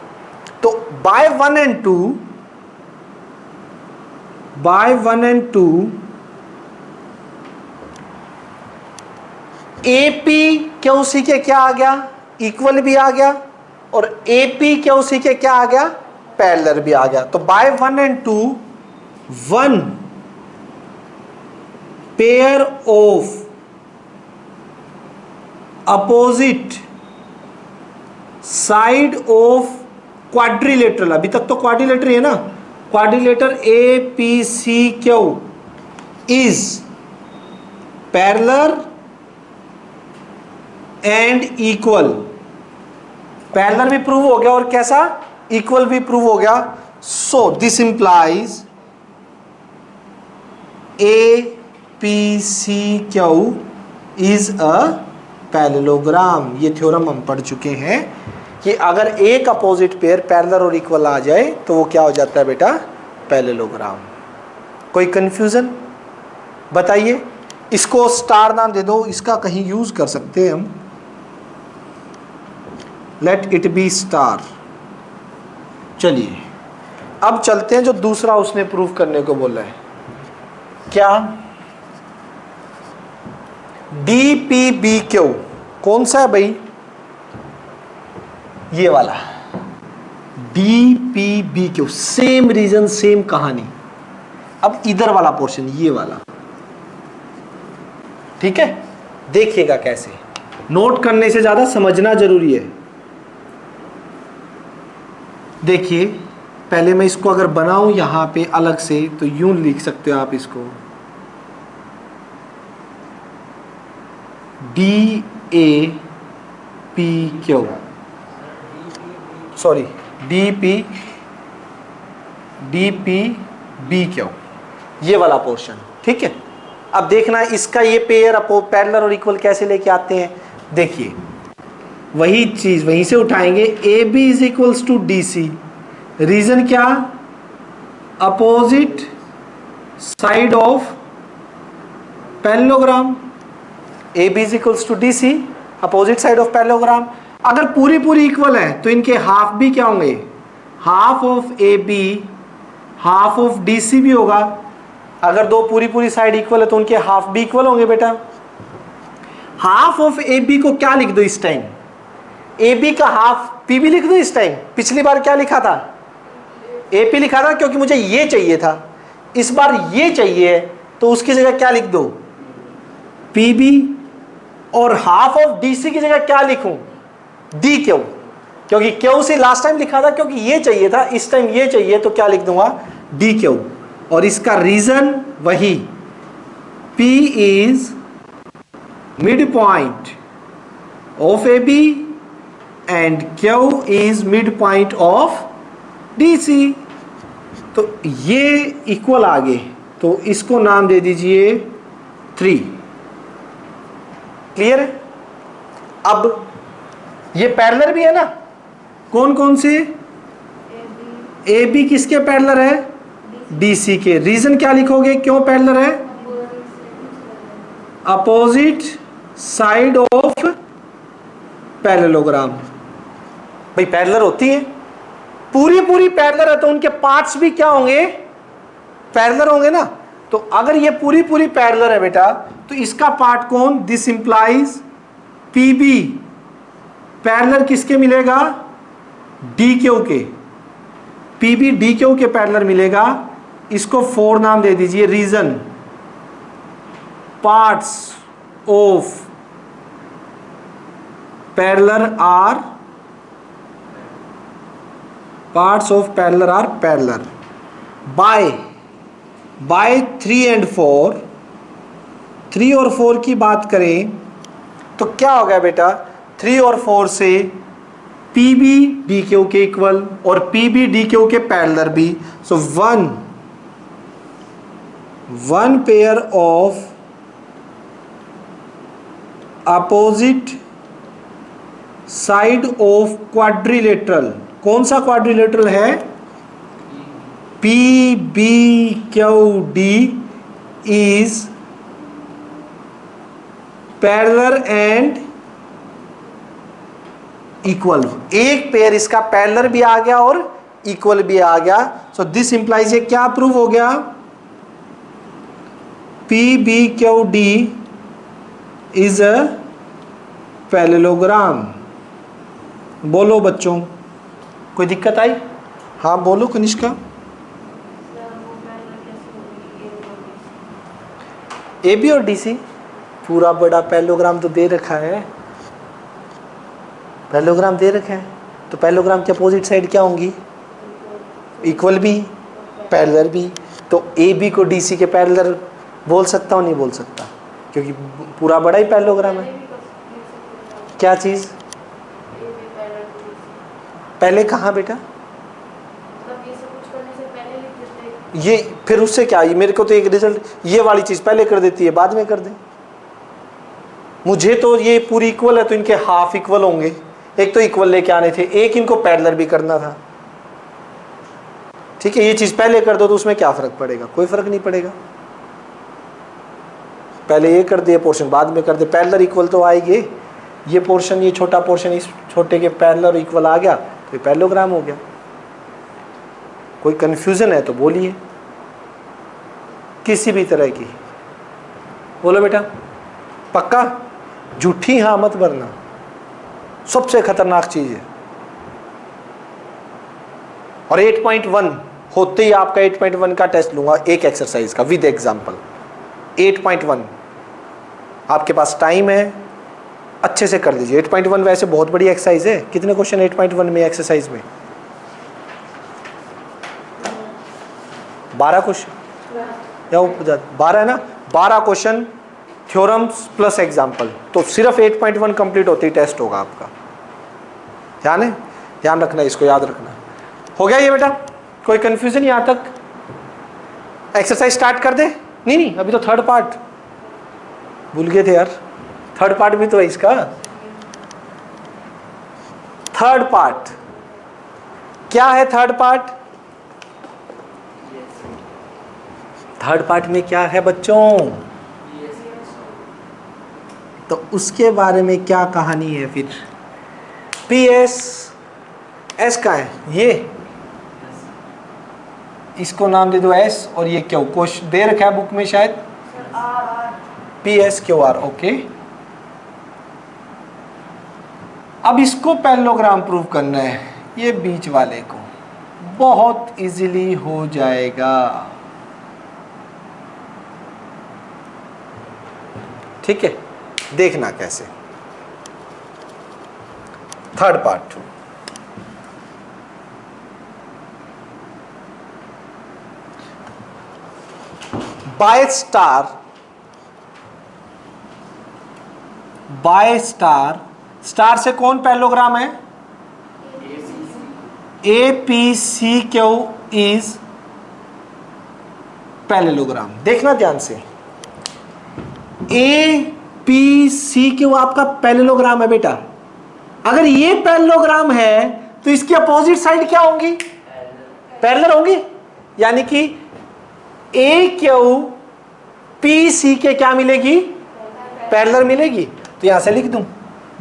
तो बाय 1 and 2 AP QC के क्या आ गया, इक्वल भी आ गया, और AP QC के क्या आ गया, पैरेलल भी आ गया। तो by 1 and 2 1 pair of opposite side of quadrilateral, अभी तक तो क्वाड्रिलेटरल है ना, quadrilateral APCQ is parallel and equal. Parallel भी प्रूव हो गया और कैसा, इक्वल भी प्रूव हो गया। So this implies APCQ is a parallelogram. ये थ्योरम हम पढ़ चुके हैं कि अगर एक अपोजिट पेयर पैरेलल और इक्वल आ जाए तो वो क्या हो जाता है बेटा, पैरेललोग्राम। कोई कंफ्यूजन बताइए। इसको स्टार नाम दे दो, इसका कहीं यूज कर सकते हैं हम, लेट इट बी स्टार। चलिए अब चलते हैं जो दूसरा उसने प्रूफ करने को बोला है। क्या? DPBQ कौन सा है भाई? ये वाला DPBQ, सेम रीजन सेम कहानी। अब इधर वाला पोर्शन, ये वाला, ठीक है, देखिएगा कैसे। नोट करने से ज्यादा समझना जरूरी है। देखिए पहले मैं इसको अगर बनाऊं यहां पे अलग से तो यूं लिख सकते हो आप इसको, DAPQ, सॉरी DPBQ, ये वाला पोर्शन, ठीक है। अब देखना इसका ये पेयर पैरेलल और इक्वल कैसे लेके आते हैं। देखिए वही चीज वहीं से उठाएंगे, AB is equals to DC। Reason क्या? Opposite side of parallelogram. AB is equals to DC, opposite side of parallelogram. अगर पूरी पूरी इक्वल है तो इनके हाफ भी क्या होंगे? Half of AB half of DC भी होगा। अगर दो पूरी पूरी साइड इक्वल है तो उनके हाफ भी इक्वल होंगे बेटा। हाफ ऑफ AB को क्या लिख दो इस टाइम? AB का हाफ PB लिख दो इस टाइम। पिछली बार क्या लिखा था? AP लिखा था क्योंकि मुझे ये चाहिए था। इस बार ये चाहिए तो उसकी जगह क्या लिख दो? PB। और हाफ ऑफ DC की जगह क्या लिखूं? DQ, क्योंकि Q से लास्ट टाइम लिखा था क्योंकि ये चाहिए था, इस टाइम ये चाहिए तो क्या लिख दूंगा? DQ। और इसका रीजन वही, P is mid point of AB and Q is mid point of DC। तो ये इक्वल आ गए तो इसको नाम दे दीजिए 3। क्लियर है? अब ये पैरेलल भी है ना, कौन कौन से? AB किसके पैरेलल है? DC के। रीजन क्या लिखोगे क्यों पैरेलल है? Opposite side of parallelogram. भाई पैरेलल होती है, पूरी पूरी पैरेलल है तो उनके पार्ट्स भी क्या होंगे? पैरेलल होंगे ना। तो अगर ये पूरी पूरी पैरेलल है बेटा तो इसका पार्ट कौन? दिस इंप्लाइज PB पैरेलल किसके मिलेगा? DQ के। PB DQ के पैरेलल मिलेगा। इसको 4 नाम दे दीजिए। Reason, parts of parallel are parallel by 3 and 4। 3 और 4 की बात करें तो क्या हो गया बेटा? 3 और 4 से PB DQ के इक्वल और PB DQ के पैरेलल भी। So one pair of opposite side of quadrilateral. कौन सा क्वाड्रिलेटरल है? PBQD is parallel and equal. एक पेयर इसका पैरेलल भी आ गया और इक्वल भी आ गया। सो दिस इंप्लाइज, ये क्या प्रूव हो गया? PBQD is a parallelogram. बोलो बच्चों, कोई दिक्कत आई? हाँ बोलो कनिष्का। AB और DC पूरा बड़ा पैरेललोग्राम तो दे रखा है, पैरेललोग्राम दे रखा है तो पैरेललोग्राम की अपोजिट साइड क्या होंगी? इक्वल भी पैरेलल भी। तो AB को DC के पैरेलल बोल सकता हूँ? नहीं बोल सकता क्योंकि पूरा बड़ा ही पैरेललोग्राम है। क्या चीज़? पहले कहाँ बेटा? ये फिर उससे क्या, ये मेरे को तो एक रिजल्ट, ये वाली चीज पहले कर देती है बाद में कर दे। मुझे तो ये पूरी इक्वल है तो इनके हाफ इक्वल होंगे, एक तो इक्वल लेके आने थे, एक इनको पैरेलल भी करना था। ठीक है, ये चीज पहले कर दो तो उसमें क्या फर्क पड़ेगा, कोई फर्क नहीं पड़ेगा। पहले ये कर दिए पोर्शन बाद में कर दे, पैरेलल इक्वल तो आएगी। ये पोर्शन, ये छोटा पोर्शन इस छोटे के पैरेलल इक्वल आ गया तो ये पैरेललोग्राम हो गया। कोई कंफ्यूजन है तो बोलिए, किसी भी तरह की बोलो बेटा। पक्का? झूठी हाँ मत भरना, सबसे खतरनाक चीज है। और 8.1 होते ही आपका 8.1 का टेस्ट लूंगा, एक एक्सरसाइज का विद एग्जांपल। 8.1 आपके पास टाइम है, अच्छे से कर दीजिए। 8.1 वैसे बहुत बड़ी एक्सरसाइज है। कितने क्वेश्चन 8.1 में एक्सरसाइज में? 12 क्वेश्चन या 12 है ना, 12 क्वेश्चन थ्योरम्स प्लस एग्जाम्पल। तो सिर्फ 8.1 कंप्लीट होते ही टेस्ट होगा आपका। ध्यान है, ध्यान रखना, इसको याद रखना। हो गया ये बेटा? कोई कंफ्यूजन यहां तक? एक्सरसाइज स्टार्ट कर दे? नहीं अभी तो थर्ड पार्ट भूल गए थे यार, थर्ड पार्ट भी तो है इसका। थर्ड पार्ट क्या है? थर्ड पार्ट, थर्ड पार्ट में क्या है बच्चों? तो उसके बारे में क्या कहानी है फिर? PS S का है ये, इसको नाम दे दो S, और ये क्यों क्वेश्चन दे रखा है बुक में शायद PSQR। ओके, अब इसको पैरेललोग्राम प्रूव करना है, ये बीच वाले को बहुत इजीली हो जाएगा। ठीक है, देखना कैसे। Third part, by star, star से कौन पैरेललोग्राम है? APCQ is parallelogram. देखना ध्यान से, APCQ आपका पैरेललोग्राम है बेटा। अगर ये पैरेललोग्राम है तो इसकी अपोजिट साइड क्या होंगी? पैरेलल होंगी। यानी कि AQPC के क्या मिलेगी? पैरेलल मिलेगी। तो यहां से लिख दूं,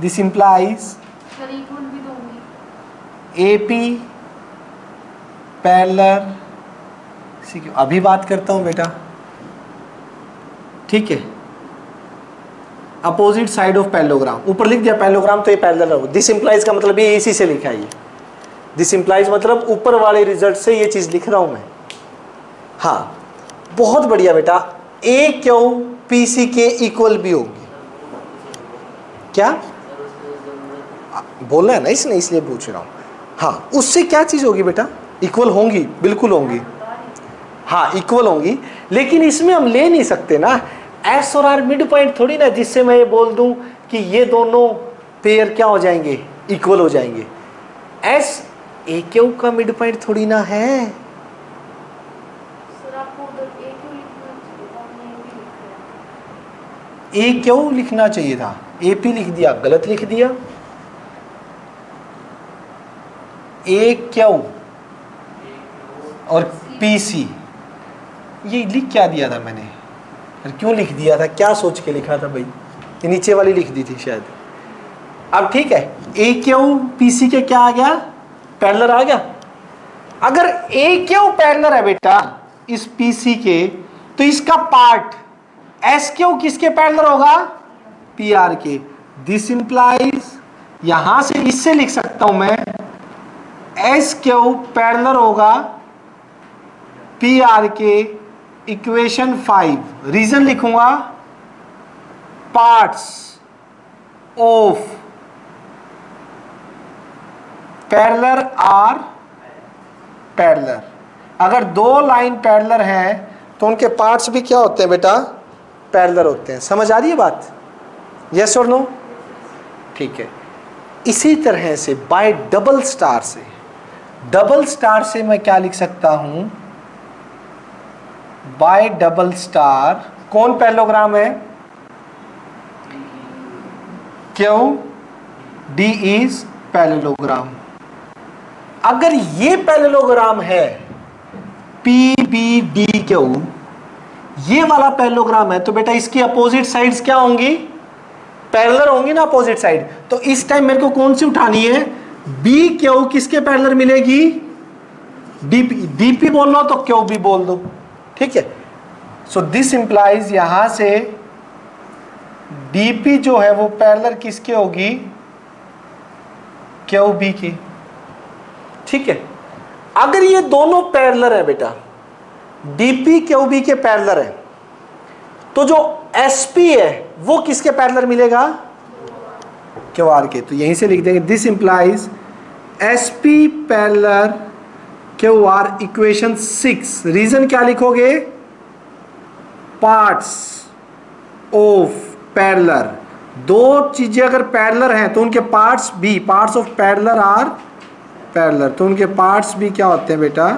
this implies AP parallel CQ। अभी बात करता हूं बेटा, ठीक है। अपोजिट साइड ऑफ पैरेललोग्राम, ऊपर लिख दिया पैरेललोग्राम तो ये पैरेलल होगा। दिस इंप्लाइज का मतलब ये इसी से लिखा है, ये दिस इंप्लाइज मतलब ऊपर वाले रिजल्ट से ये चीज लिख रहा हूं मैं। हाँ बहुत बढ़िया बेटा, AQPC के इक्वल भी होगी। क्या बोलना है ना इसने, इसलिए पूछ रहा हूं। हाँ उससे क्या चीज होगी बेटा? इक्वल होंगी, बिल्कुल होंगी। हाँ इक्वल होंगी, लेकिन इसमें हम ले नहीं सकते ना S और R मिड पॉइंट थोड़ी ना, जिससे मैं ये बोल दूं कि ये दोनों पेयर क्या हो जाएंगे? इक्वल हो जाएंगे। S AQ का मिड पॉइंट थोड़ी ना है। AQ लिखना चाहिए था, AP लिख दिया, गलत लिख दिया। AQ और PC, ये लिख क्या दिया था मैंने? क्यों लिख दिया था? क्या सोच के लिखा था भाई? ये नीचे वाली लिख दी थी शायद। अब ठीक है, AQPC के क्या आ गया? पैरेलल आ गया। अगर AQ पैरेलल है बेटा इस PC के, तो इसका पार्ट SQ किसके पैरेलल होगा? PR के। दिस इंप्लाइज, यहां से इससे लिख सकता हूं मैं, SQ पैरेलल होगा PR के। इक्वेशन 5 रीजन लिखूंगा, parts of parallel are parallel. अगर दो लाइन पैरेलल है तो उनके पार्ट्स भी क्या होते हैं बेटा? पैरेलल होते हैं। समझ आ रही है बात? यस और नो? ठीक है। इसी तरह से बाय डबल स्टार से, डबल स्टार से मैं क्या लिख सकता हूं? बाय डबल स्टार कौन पैरेललोग्राम है? Q D is parallelogram. अगर ये पैरेललोग्राम है पी बी डी क्यू, ये वाला पैरेललोग्राम है, तो बेटा इसकी अपोजिट साइड्स क्या होंगी? पैरेलल होंगी ना अपोजिट साइड। तो इस टाइम मेरे को कौन सी उठानी है? बी क्यू किसके पैरेलल मिलेगी? डीपी। डीपी बोल लो तो क्यू भी बोल दो, ठीक है। सो दिस इंप्लाइज यहां से डीपी जो है वो पैरेलल किसके होगी? क्यू बी की, ठीक है। अगर ये दोनों पैरेलल है बेटा, डीपी क्यू बी के पैरेलल है, तो जो एसपी है वो किसके पैरेलल मिलेगा? क्यू आर के। तो यहीं से लिख देंगे this implies SP parallel Q R, equation 6। Reason क्या लिखोगे? Parts of parallel. दो चीजें अगर पैरेलल हैं तो उनके पार्ट्स भी, parts of parallel are parallel, तो उनके पार्ट्स भी क्या होते हैं बेटा?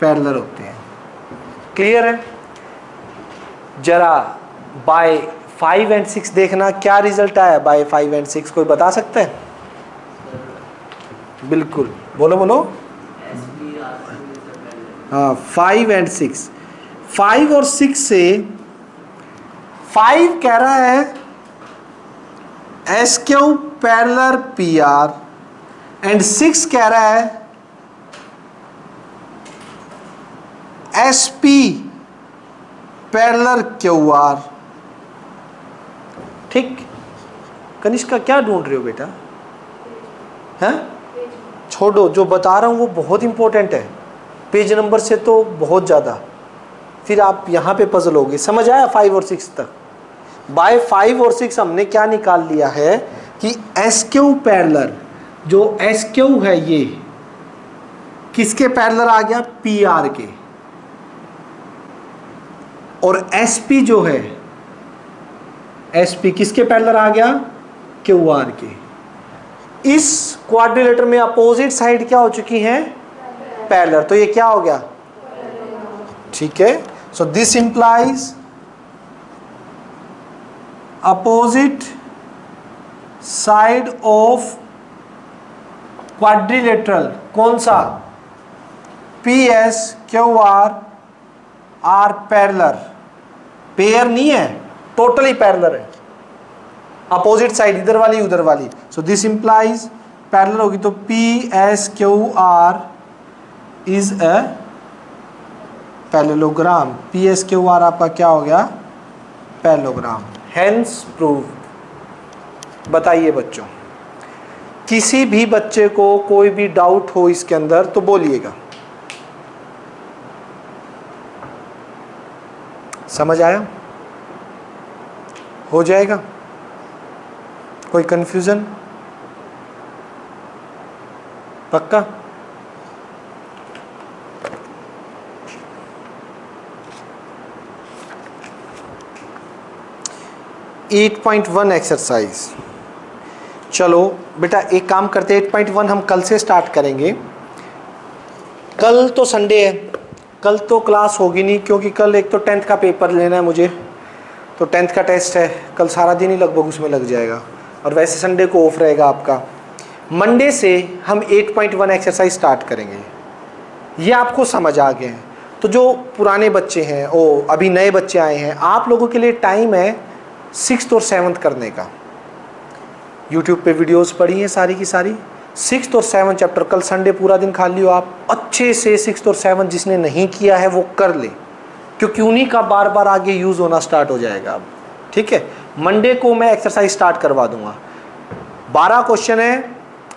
पैरेलल होते हैं। क्लियर है? जरा बाय 5 एंड 6 देखना क्या रिजल्ट आया बाय 5 एंड 6, कोई बता सकता है? बिल्कुल, बोलो बोलो। हाँ, 5 एंड 6, 5 और 6 से 5 कह रहा है S Q parallel P R, and 6 कह रहा है S P parallel Q are. ठीक, कनिष्का क्या ढूंढ रहे हो बेटा? हैं? छोड़ो, जो बता रहा हूं वो बहुत इंपॉर्टेंट है, पेज नंबर से तो बहुत ज़्यादा, फिर आप यहाँ पे पजल होगे। समझ आया 5 और 6 तक? बाय 5 और 6 हमने क्या निकाल लिया है कि एस क्यू पैरेलल, जो एस क्यू है ये किसके पैरेलल आ गया? पी आर के। और एस पी जो है, एस पी किसके पैरेलल आ गया? क्यू आर के। इस क्वाड्रिलेटर में अपोजिट साइड क्या हो चुकी हैं? पैरेलल। तो ये क्या हो गया? ठीक है। सो this implies opposite side of quadrilateral कौन सा? P S Q are parallel. Pair नहीं है, टोटली पैरेलल है, अपोजिट साइड इधर वाली उधर वाली। सो दिस इंप्लाइज पैरेलल होगी, तो P S Q R is a parallelogram. P S Q are आपका क्या हो गया? पैरेललोग्राम। Hence proved. बताइए बच्चों, किसी भी बच्चे को कोई भी डाउट हो इसके अंदर तो बोलिएगा। समझ आया? हो जाएगा? कोई कंफ्यूजन? पक्का? At 8.1 exercise. चलो बेटा एक काम करते हैं, 8.1 हम कल से स्टार्ट करेंगे। कल तो संडे है, कल तो क्लास होगी नहीं, क्योंकि कल एक तो 10th का पेपर लेना है मुझे, तो 10th का टेस्ट है, कल सारा दिन ही लगभग उसमें लग जाएगा, और वैसे संडे को ऑफ रहेगा आपका। मंडे से हम 8.1 एक्सरसाइज स्टार्ट करेंगे। ये आपको समझ आ गए हैं? तो जो पुराने बच्चे हैं, अभी नए बच्चे आए हैं, आप लोगों के लिए टाइम है 6th और 7th करने का। यूट्यूब पे वीडियोस पढ़ी हैं सारी की सारी। 6th और 7th चैप्टर कल संडे पूरा दिन खा लियो आप, अच्छे से 6th और 7th जिसने नहीं किया है वो कर ले, क्योंकि उन्हीं का बार बार आगे यूज़ होना स्टार्ट हो जाएगा अब। ठीक है, मंडे को मैं एक्सरसाइज स्टार्ट करवा दूंगा। 12 क्वेश्चन है,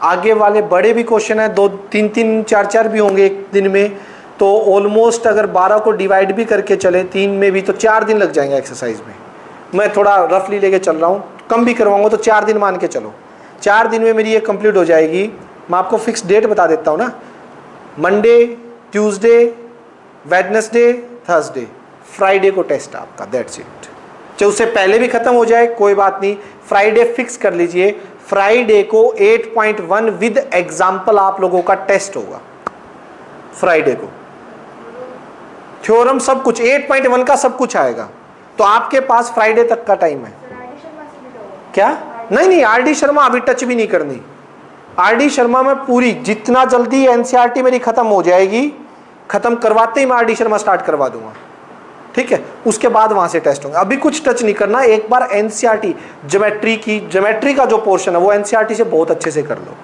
आगे वाले बड़े भी क्वेश्चन है, 2 3 3 4 4 भी होंगे एक दिन में, तो ऑलमोस्ट अगर 12 को डिवाइड भी करके चले 3 में भी, तो 4 दिन लग जाएंगे एक्सरसाइज में। मैं थोड़ा रफली लेके चल रहा हूँ, कम भी करवाऊंगा तो 4 दिन मान के चलो। 4 दिन में मेरी ये कंप्लीट हो जाएगी। मैं आपको फिक्स डेट बता देता हूँ ना, Monday, Tuesday, Wednesday, Thursday, Friday को टेस्ट आपका, दैट्स इट। चाहे उससे पहले भी खत्म हो जाए कोई बात नहीं, फ्राइडे फिक्स कर लीजिए। फ्राइडे को 8.1 विद एग्जाम्पल आप लोगों का टेस्ट होगा फ्राइडे को। थ्योरम सब कुछ 8.1 का सब कुछ आएगा। तो आपके पास फ्राइडे तक का टाइम है। क्या? नहीं, आरडी शर्मा अभी टच भी नहीं करनी। आरडी शर्मा में पूरी जितना जल्दी एनसीईआरटी मेरी खत्म हो जाएगी, खत्म करवाते ही मैं आरडी शर्मा स्टार्ट करवा दूंगा, ठीक है। उसके बाद वहां से टेस्ट होंगे। अभी कुछ टच नहीं करना, एक बार एनसीईआरटी ज्योमेट्री का जो पोर्शन है वो एनसीईआरटी से बहुत अच्छे से कर लो।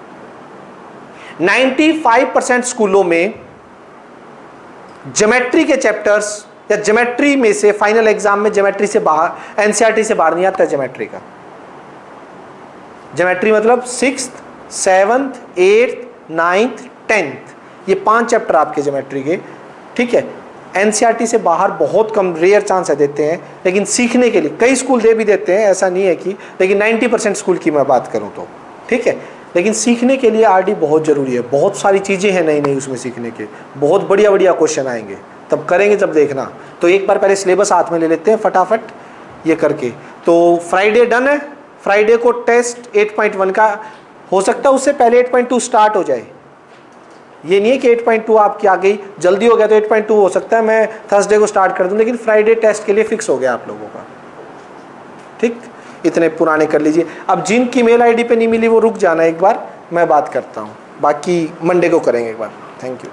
95% स्कूलों में ज्योमेट्री के चैप्टर्स या ज्योमेट्री में से फाइनल एग्जाम में ज्योमेट्री से बाहर, एनसीईआरटी से बाहर नहीं आता ज्योमेट्री का। ज्योमेट्री मतलब 6th, 7th, 8th, 9th, 10th, ये 5 चैप्टर आपके ज्योमेट्री के, ठीक है। एनसीईआरटी से बाहर बहुत कम, रेयर चांस है देते हैं, लेकिन सीखने के लिए कई स्कूल दे भी देते हैं, ऐसा नहीं है कि, लेकिन 90% स्कूल की मैं बात करूं तो, ठीक है। लेकिन सीखने के लिए आरडी बहुत ज़रूरी है, बहुत सारी चीज़ें हैं नई नई उसमें सीखने के, बहुत बढ़िया बढ़िया क्वेश्चन आएंगे, तब करेंगे जब देखना। तो एक बार पहले सिलेबस हाथ में ले लेते हैं फटाफट ये करके। तो फ्राइडे डन है, फ्राइडे को टेस्ट 8.1 का हो सकता है, उससे पहले 8.2 स्टार्ट हो जाए। ये नहीं है कि 8.2 आपकी आ गई, जल्दी हो गया तो 8.2 हो सकता है मैं थर्सडे को स्टार्ट कर दूं, लेकिन फ्राइडे टेस्ट के लिए फिक्स हो गया आप लोगों का, ठीक। इतने पुराने कर लीजिए। अब जिनकी मेल आईडी पे नहीं मिली वो रुक जाना, एक बार मैं बात करता हूँ, बाकी मंडे को करेंगे एक बार। Thank you.